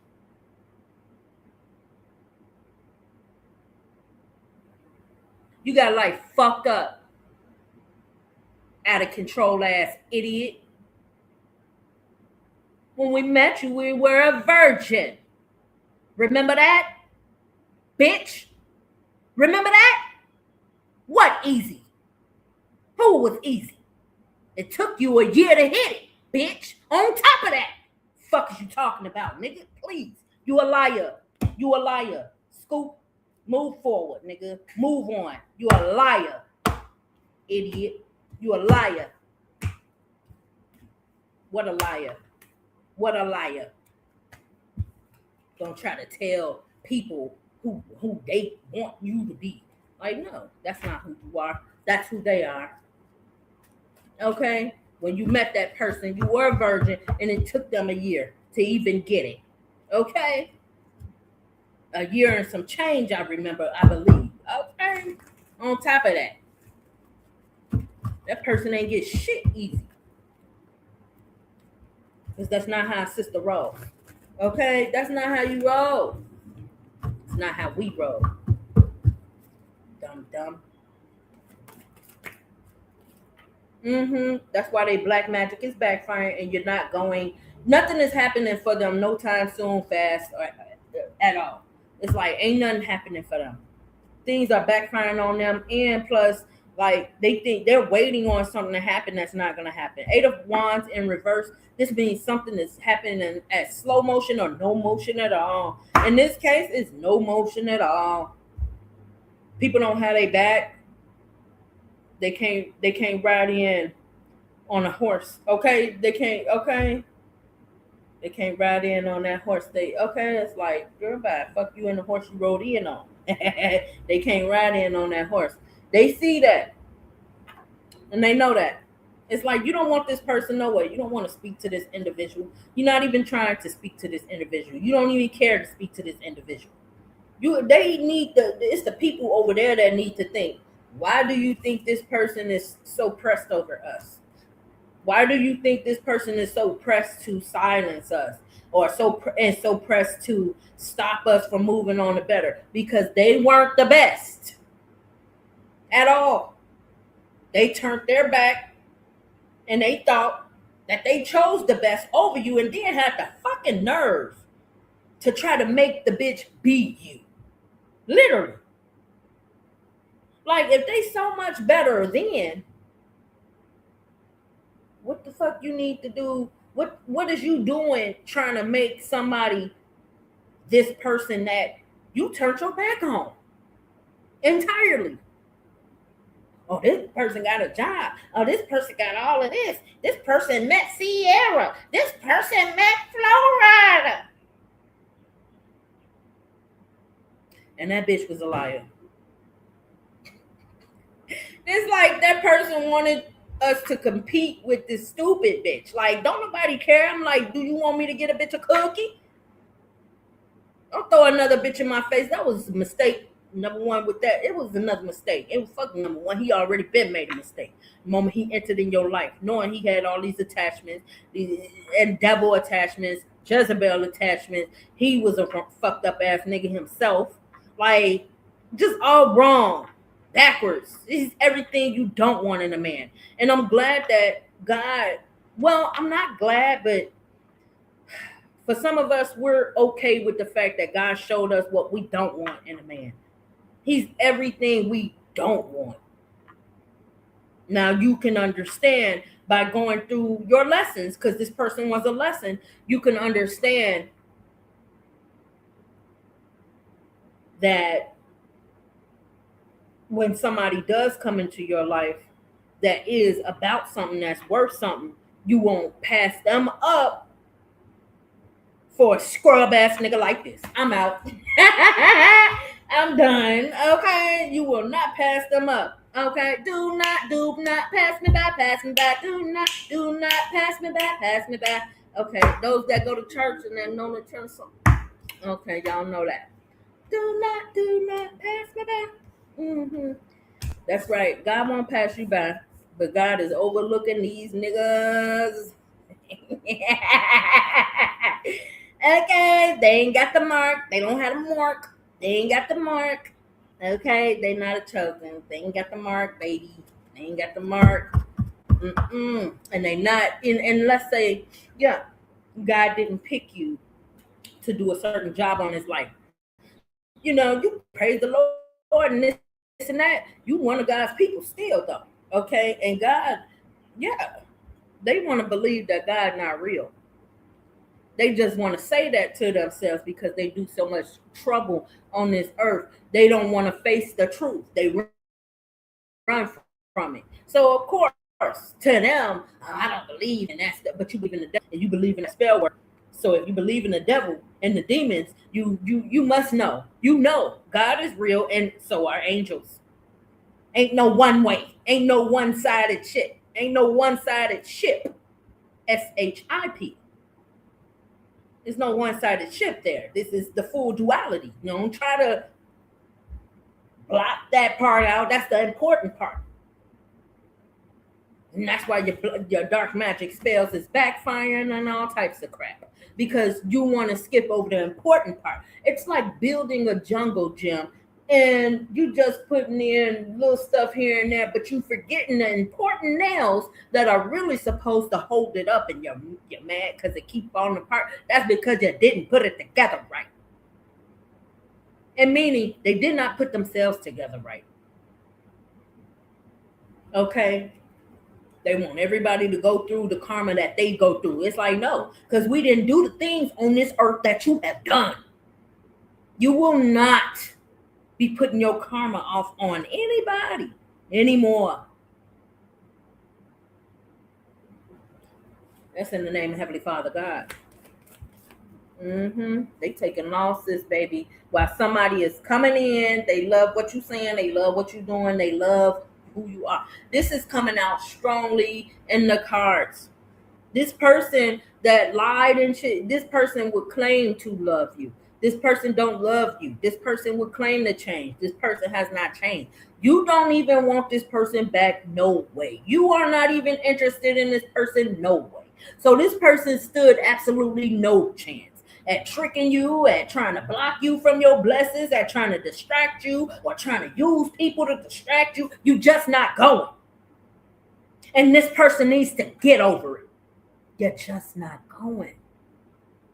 You got life fucked up. Out of control ass idiot. When we met you, we were a virgin. Remember that? Bitch? Remember that? What easy? Who was easy? It took you a year to hit it, bitch. On top of that. Fuck is you talking about, nigga? Please. You a liar. You a liar. Scoop. Move forward, nigga. Move on. You a liar, idiot. You a liar. What a liar. What a liar. Don't try to tell people who they want you to be. Like, no, that's not who you are. That's who they are. Okay? When you met that person, you were a virgin, and it took them a year to even get it. Okay? a year and some change, I remember, I believe. Okay. On top of that person ain't get shit easy. Because that's not how a sister rolls. Okay? That's not how you roll. It's not how we roll. Dumb. That's why they black magic is backfiring, and you're not going. Nothing is happening for them no time soon, fast, or at all. It's like ain't nothing happening for them. Things are backfiring on them, and plus, like they think they're waiting on something to happen that's not gonna happen. Eight of Wands in reverse. This means something that's happening at slow motion or no motion at all. In this case, it's no motion at all. People don't have their back. They can't ride in on a horse. Okay, they can't. Okay, they can't ride in on that horse. It's like girl, bye. Fuck you and the horse you rode in on. They can't ride in on that horse. They see that, and they know that. It's like you don't want this person nowhere. You don't want to speak to this individual. You're not even trying to speak to this individual. You don't even care to speak to this individual. It's the people over there that need to think. Why do you think this person is so pressed over us? Why do you think this person is so pressed to silence us or so pressed to stop us from moving on to better? Because they weren't the best at all. They turned their back and they thought that they chose the best over you and then had the fucking nerve to try to make the bitch beat you. Literally. Like, if they so much better then, what the fuck you need to do? What is you doing trying to make somebody this person that you turned your back on entirely? Oh, this person got a job. Oh, this person got all of this. This person met Sierra. This person met Florida. And that bitch was a liar. It's like that person wanted us to compete with this stupid bitch. Like, don't nobody care. I'm like, do you want me to get a bitch a cookie? Don't throw another bitch in my face. That was a mistake. Number one with that, it was another mistake. It was fucking number one. He already been made a mistake. The moment he entered in your life, knowing he had all these attachments, and devil attachments, Jezebel attachments. He was a fucked up ass nigga himself. Like, just all wrong. Backwards. This is everything you don't want in a man. And I'm glad that God, well, I'm not glad, but for some of us, we're okay with the fact that God showed us what we don't want in a man. He's everything we don't want. Now you can understand by going through your lessons, because this person was a lesson, you can understand that when somebody does come into your life that is about something that's worth something, you won't pass them up for a scrub ass nigga like this. I'm out. I'm done. Okay, you will not pass them up. Okay, do not pass me by, pass me by. Do not pass me by, pass me by. Okay, those that go to church and that know the church song. Okay, y'all know that. Do not pass me by. That's right. God won't pass you by, but God is overlooking these niggas. Okay, they ain't got the mark. They don't have the mark. They ain't got the mark. Okay, they not a chosen. They ain't got the mark, baby. They ain't got the mark. And they not in. And let's say, yeah, God didn't pick you to do a certain job on his life. You know, you praise the Lord and this and that. You one of God's people still, though. Okay, and God, yeah, they want to believe that God not real. They just want to say that to themselves because they do so much trouble on this earth. They don't want to face the truth. They run from it. So of course, to them, I don't believe in that stuff. But you believe in the devil and you believe in the spell work. So if you believe in the devil and the demons, you must know. You know God is real, and so are angels. Ain't no one way. Ain't no one-sided shit. Ain't no one-sided ship. SHIP. There's no one-sided ship there. This is the full duality. You don't try to block that part out. That's the important part. And that's why your dark magic spells is backfiring and all types of crap. Because you want to skip over the important part. It's like building a jungle gym and you just putting in little stuff here and there, but you forgetting the important nails that are really supposed to hold it up, and you're mad because it keeps falling apart. That's because you didn't put it together right. And meaning they did not put themselves together right. Okay? They want everybody to go through the karma that they go through. It's like, no, because we didn't do the things on this earth that you have done. You will not be putting your karma off on anybody anymore. That's in the name of Heavenly Father God. They taking losses, baby. While somebody is coming in, they love what you're saying, they love what you're doing, they love who you are. This is coming out strongly in the cards. This person that lied and shit, this person would claim to love you. This person don't love you. This person would claim to change. This person has not changed. You don't even want this person back, no way. You are not even interested in this person, no way. So this person stood absolutely no chance at tricking you, at trying to block you from your blessings, at trying to distract you, or trying to use people to distract you. You just not going. And this person needs to get over it. You're just not going.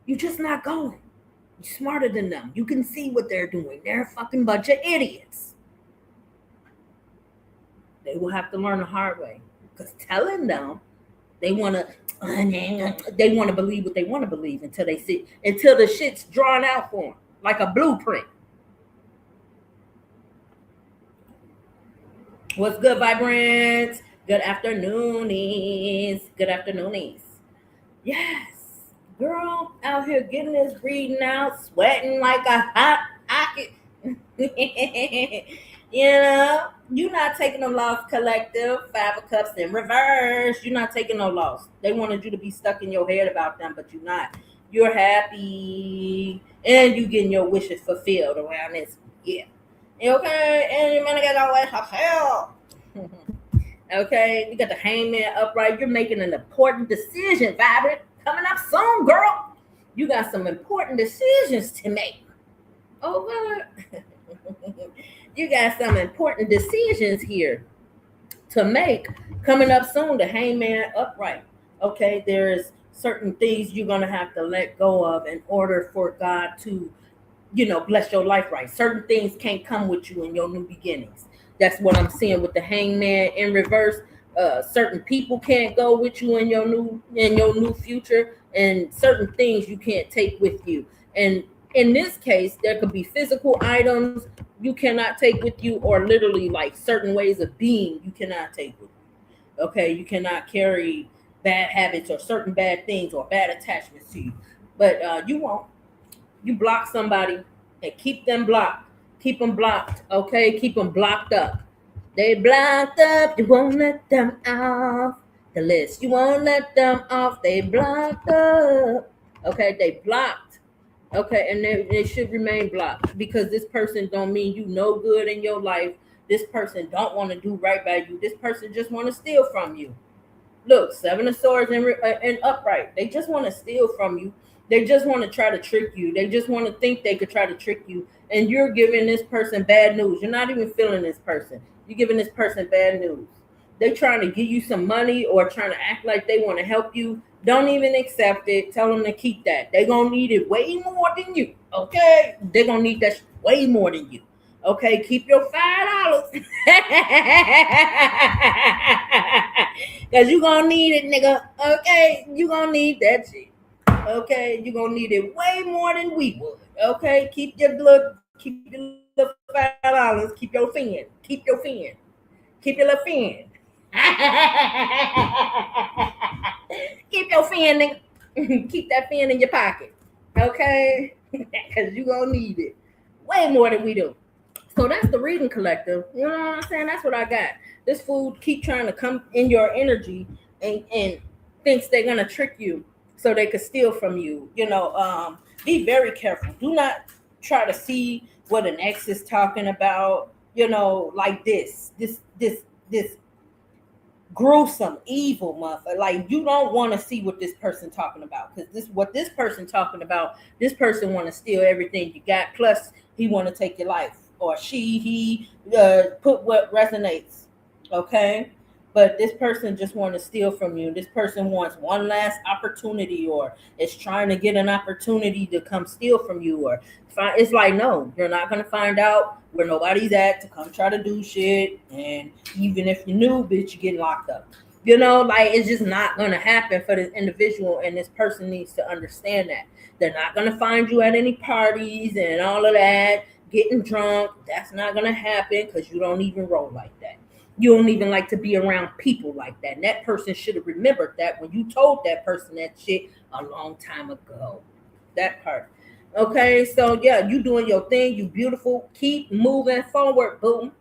You're just not going. You're smarter than them. You can see what they're doing. They're a fucking bunch of idiots. They will have to learn the hard way. Because telling them they want to believe what they want to believe until the shit's drawn out for them like a blueprint. What's good, vibrants? Good afternoonies. Good afternoonies. Yes, girl, out here getting this reading out, sweating like a hot pocket. You know, you're not taking no loss, collective. 5 of Cups in reverse. You're not taking no loss. They wanted you to be stuck in your head about them, but you're not. You're happy, and you getting your wishes fulfilled around this. Yeah. Okay, and your money got always fulfilled. Okay, you got the Hangman upright. You're making an important decision, Vibrant. Coming up soon, girl. You got some important decisions to make. Over. You got some important decisions here to make coming up soon. The Hangman upright. Okay, there's certain things you're going to have to let go of in order for God to, bless your life right. Certain things can't come with you in your new beginnings. That's what I'm seeing with the Hangman in reverse. Certain people can't go with you in your new future, and certain things you can't take with you. And in this case, there could be physical items you cannot take with you, or literally like certain ways of being you cannot take with you. Okay, you cannot carry bad habits or certain bad things or bad attachments to you. But you won't. You block somebody and keep them blocked. Keep them blocked. Okay, keep them blocked up. They blocked up. You won't let them off the list. You won't let them off. They blocked up. Okay, they blocked. Okay, and they should remain blocked, because this person don't mean you no good in your life. This person don't want to do right by you. This person just want to steal from you. Look, 7 of Swords and upright. They just want to steal from you. They just want to try to trick you. They just want to think they could try to trick you. And you're giving this person bad news. You're not even feeling this person. You're giving this person bad news. They're trying to give you some money or trying to act like they want to help you. Don't even accept it. Tell them to keep that. They're going to need it way more than you. Okay? They're going to need that way more than you. Okay? Keep your $5. Because you're going to need it, nigga. Okay? You're going to need that shit. Okay? You're going to need it way more than we would. Okay? Keep your little $5. Keep your fin. Keep your fin. Keep your little fin. Keep your fin, nigga. Keep that fin in your pocket. Okay? Because you're going to need it way more than we do. So that's the reading, collective. You know what I'm saying? That's what I got. This fool keep trying to come in your energy and thinks they're going to trick you. so they could steal from you. Be very careful. Do not try to see what an ex is talking about, like this gruesome, evil mother. Like, you don't want to see what this person talking about, because this person talking about, this person want to steal everything you got. Plus, he want to take your life, or he put what resonates. Okay, but this person just want to steal from you. This person wants one last opportunity, or is trying to get an opportunity to come steal from you, or it's like, no, you're not going to find out where nobody's at to come try to do shit. And even if you knew, bitch, you get locked up. Like, it's just not going to happen for this individual. And this person needs to understand that they're not going to find you at any parties and all of that, getting drunk. That's not going to happen, because you don't even roll like that. You don't even like to be around people like that. And that person should have remembered that when you told that person that shit a long time ago. That part. Okay, so yeah, you doing your thing. You beautiful. Keep moving forward, boom.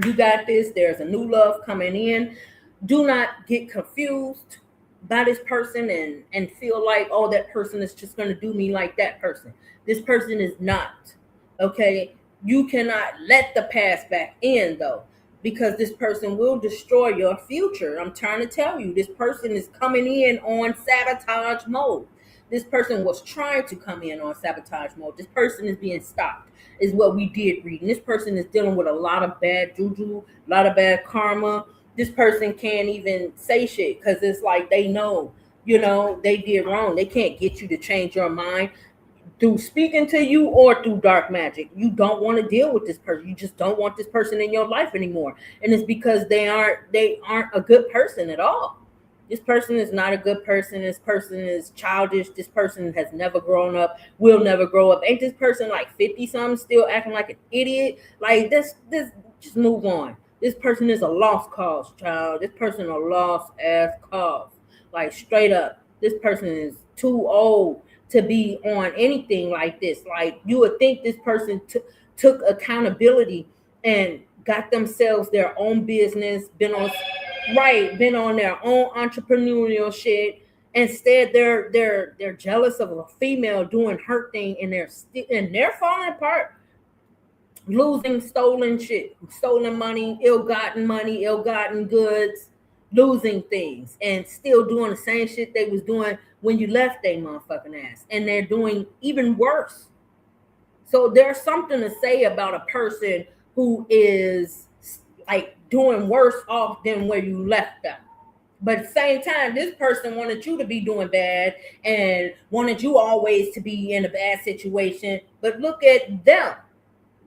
You got this. There's a new love coming in. Do not get confused by this person and feel like, oh, that person is just going to do me like that person. This person is not. Okay, you cannot let the past back in, though, because this person will destroy your future. I'm trying to tell you, this person is coming in on sabotage mode. This person was trying to come in on sabotage mode. This person is being stopped, is what we did read. And this person is dealing with a lot of bad juju, a lot of bad karma. This person can't even say shit, because it's like they know, they did wrong. They can't get you to change your mind through speaking to you or through dark magic. You don't want to deal with this person. You just don't want this person in your life anymore. And it's because they aren't a good person at all. This person is not a good person. This person is childish. This person has never grown up, will never grow up. Ain't this person like 50 something still acting like an idiot? Like, this just move on. This person is a lost cause, child. This person a lost ass cause. Like, straight up. This person is too old to be on anything like this. Like, you would think this person took accountability and got themselves their own business, been on their own entrepreneurial shit. Instead, they're jealous of a female doing her thing, and they're falling apart, losing stolen shit, stolen money, ill-gotten goods, losing things, and still doing the same shit they was doing when you left their motherfucking ass. And they're doing even worse. So there's something to say about a person who is like doing worse off than where you left them. But at the same time, this person wanted you to be doing bad and wanted you always to be in a bad situation. But look at them.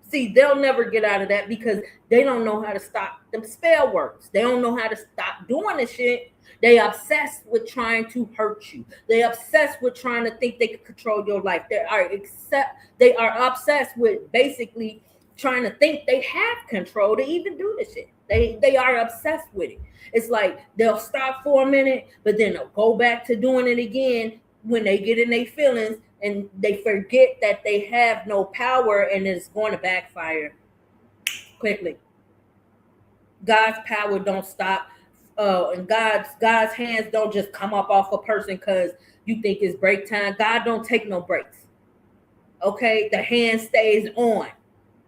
See, they'll never get out of that because they don't know how to stop them spell words. They don't know how to stop doing this shit. They obsessed with trying to hurt you. They obsessed with trying to think they can control your life. They are obsessed with basically trying to think they have control to even do this shit. They are obsessed with it. It's like they'll stop for a minute, but then they'll go back to doing it again when they get in their feelings, and they forget that they have no power, and it's going to backfire quickly. God's power don't stop, and God's hands don't just come up off a person because you think it's break time. God don't take no breaks. Okay, the hand stays on.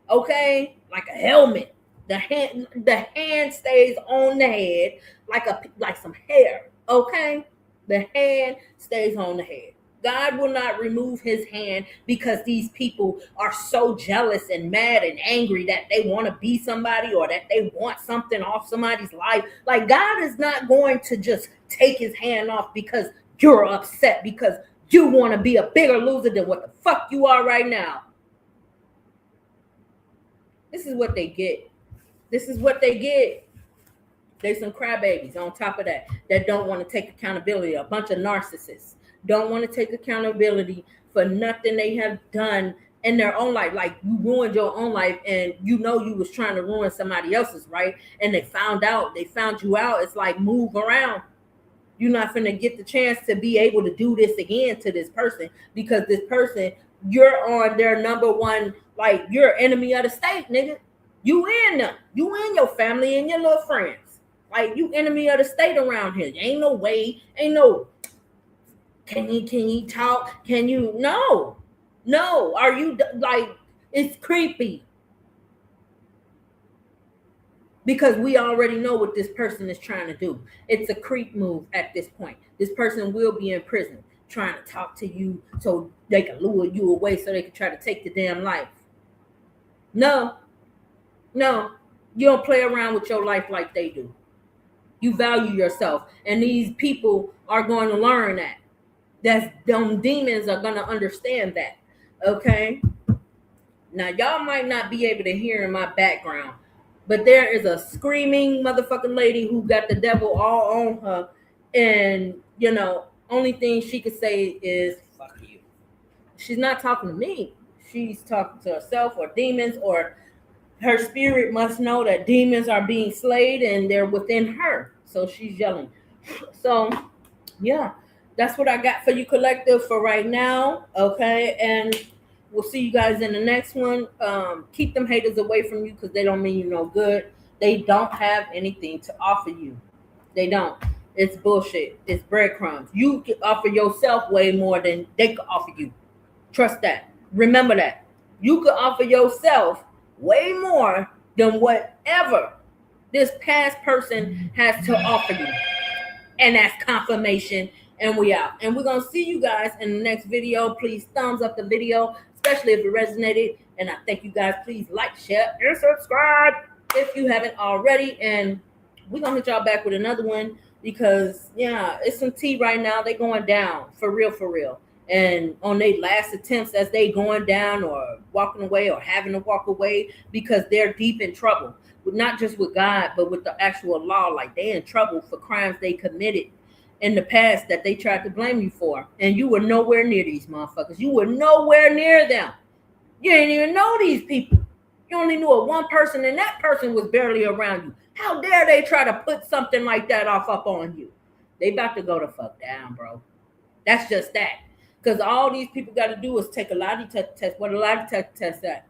Okay, like a helmet. The hand stays on the head like some hair. Okay, the hand stays on the head. God will not remove his hand because these people are so jealous and mad and angry that they want to be somebody or that they want something off somebody's life. Like, God is not going to just take his hand off because you're upset, because you want to be a bigger loser than what the fuck you are right now. This is what they get. This is what they get. There's some crybabies on top of that don't want to take accountability. A bunch of narcissists don't want to take accountability for nothing they have done in their own life. Like, you ruined your own life, and you was trying to ruin somebody else's, right? And they found you out. It's like, move around. You're not finna get the chance to be able to do this again to this person, because this person, you're on their number one, like, you're enemy of the state, nigga. You in them. You in your family and your little friends. Like, you enemy of the state around here. Ain't no way. Ain't no Can you talk? Can you? No. Are you like? It's creepy because we already know what this person is trying to do. It's a creep move at this point. This person will be in prison trying to talk to you so they can lure you away so they can try to take the damn life. No, you don't play around with your life like they do. You value yourself, and these people are going to learn that. Them demons are going to understand that. Okay. Now y'all might not be able to hear in my background, but there is a screaming motherfucking lady who got the devil all on her, and only thing she could say is "fuck you." She's not talking to me. She's talking to herself or demons, or her spirit must know that demons are being slayed and they're within her. So she's yelling. So yeah, that's what I got for you, collective, for right now. Okay, and we'll see you guys in the next one. Keep them haters away from you because they don't mean you no good. They don't have anything to offer you. They don't. It's bullshit. It's breadcrumbs. You can offer yourself way more than they can offer you. Trust that. Remember that. You can offer yourself way more than whatever this past person has to offer you. And that's confirmation. And we out. And we're going to see you guys in the next video. Please thumbs up the video, especially if it resonated. And I thank you guys. Please like, share, and subscribe if you haven't already. And we're going to hit y'all back with another one because, yeah, it's some tea right now. They going down. For real, for real. And on their last attempts as they going down or walking away or having to walk away because they're deep in trouble. Not just with God, but with the actual law. Like they in trouble for crimes they committed in the past that they tried to blame you for. And you were nowhere near these motherfuckers. You were nowhere near them. You didn't even know these people. You only knew of one person, and that person was barely around you. How dare they try to put something like that off up on you? They about to go the fuck down, bro. That's just that. Because all these people got to do is take a lie detector test. What a lie detector test at?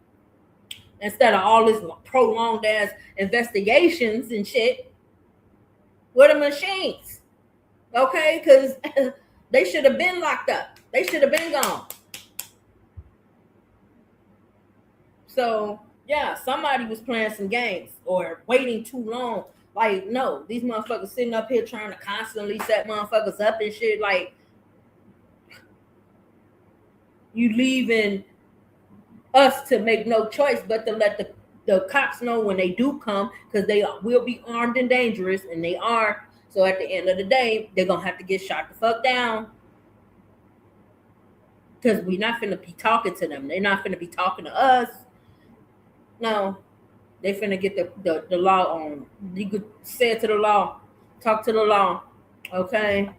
Instead of all this prolonged ass investigations and shit. What are machines? Okay? Because they should have been locked up. They should have been gone. So, yeah, somebody was playing some games or waiting too long. Like, no, these motherfuckers sitting up here trying to constantly set motherfuckers up and shit. Like, you leaving us to make no choice but to let the cops know when they do come, because they will be armed and dangerous, and they are. So at the end of the day, they're gonna have to get shot the fuck down, because we're not finna be talking to them. They're not finna be talking to us. No, they finna get the law on. You could say it to the law. Talk to the law. Okay,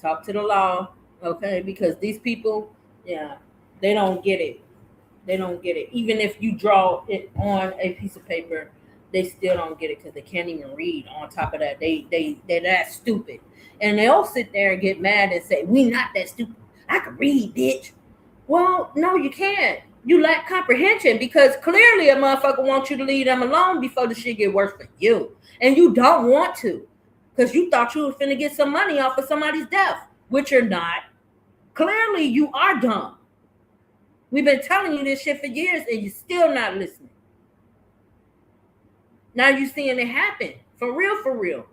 talk to the law. Okay, because these people, yeah, they don't get it. They don't get it. Even if you draw it on a piece of paper, they still don't get it because they can't even read. On top of that, they're that stupid. And they'll sit there and get mad and say, "We not that stupid. I can read, bitch." Well, no, you can't. You lack comprehension because clearly a motherfucker wants you to leave them alone before the shit get worse for you. And you don't want to because you thought you were finna get some money off of somebody's death, which you're not. Clearly, you are dumb. We've been telling you this shit for years and you're still not listening. Now you're seeing it happen. For real, for real.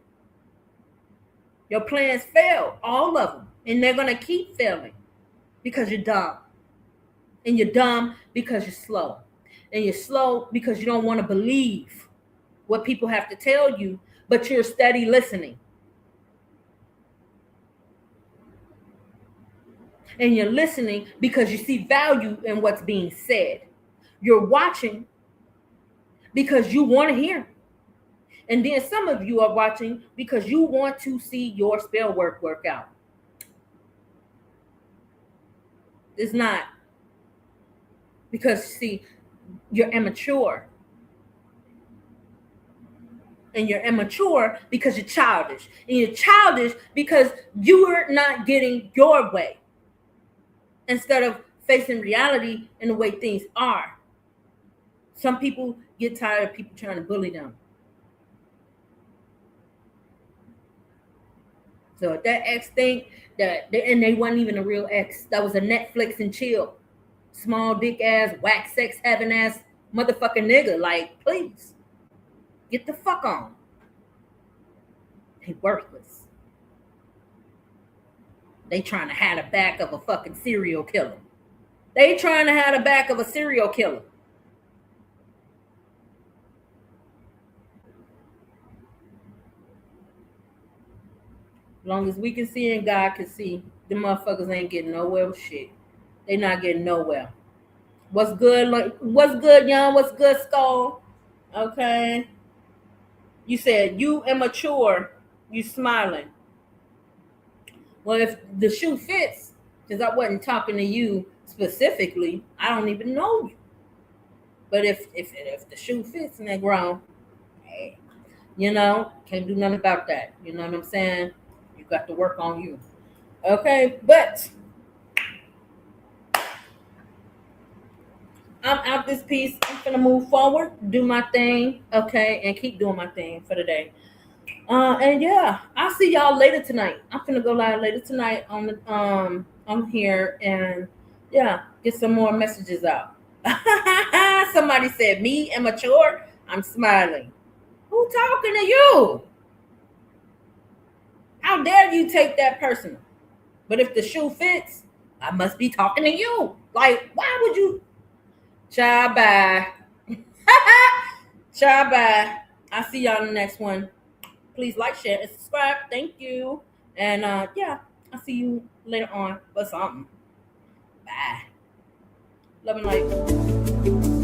Your plans failed, all of them. And they're going to keep failing because you're dumb. And you're dumb because you're slow. And you're slow because you don't want to believe what people have to tell you, but you're steady listening. And you're listening because you see value in what's being said. You're watching because you want to hear. And then some of you are watching because you want to see your spell work out. It's not. Because, see, you're immature. And you're immature because you're childish. And you're childish because you're not getting your way. Instead of facing reality and the way things are. Some people get tired of people trying to bully them. So if that ex think and they wasn't even a real ex, that was a Netflix and chill, small dick ass, whack sex having ass motherfucking nigga. Like, please get the fuck on. He worthless. They trying to have the back of a fucking serial killer. They trying to have the back of a serial killer. As long as we can see and God can see, the motherfuckers ain't getting nowhere with shit. They not getting nowhere. What's good? What's good, young? What's good, Skull? Okay. You said you immature. You smiling. Well, if the shoe fits, because I wasn't talking to you specifically, I don't even know you. But if the shoe fits and they're grown, hey, can't do nothing about that. You know what I'm saying? You got to work on you. Okay, but I'm out this piece. I'm gonna move forward, do my thing, okay, and keep doing my thing for the day. And yeah, I'll see y'all later tonight. I'm gonna go live later tonight on the on here and yeah, get some more messages out. Somebody said me immature. I'm smiling. Who talking to you? How dare you take that personal? But if the shoe fits, I must be talking to you. Like, why would you? Ciao, bye. Ciao, bye. I'll see y'all in the next one. Please like, share, and subscribe. Thank you. And yeah, I'll see you later on for something. Bye. Love and light.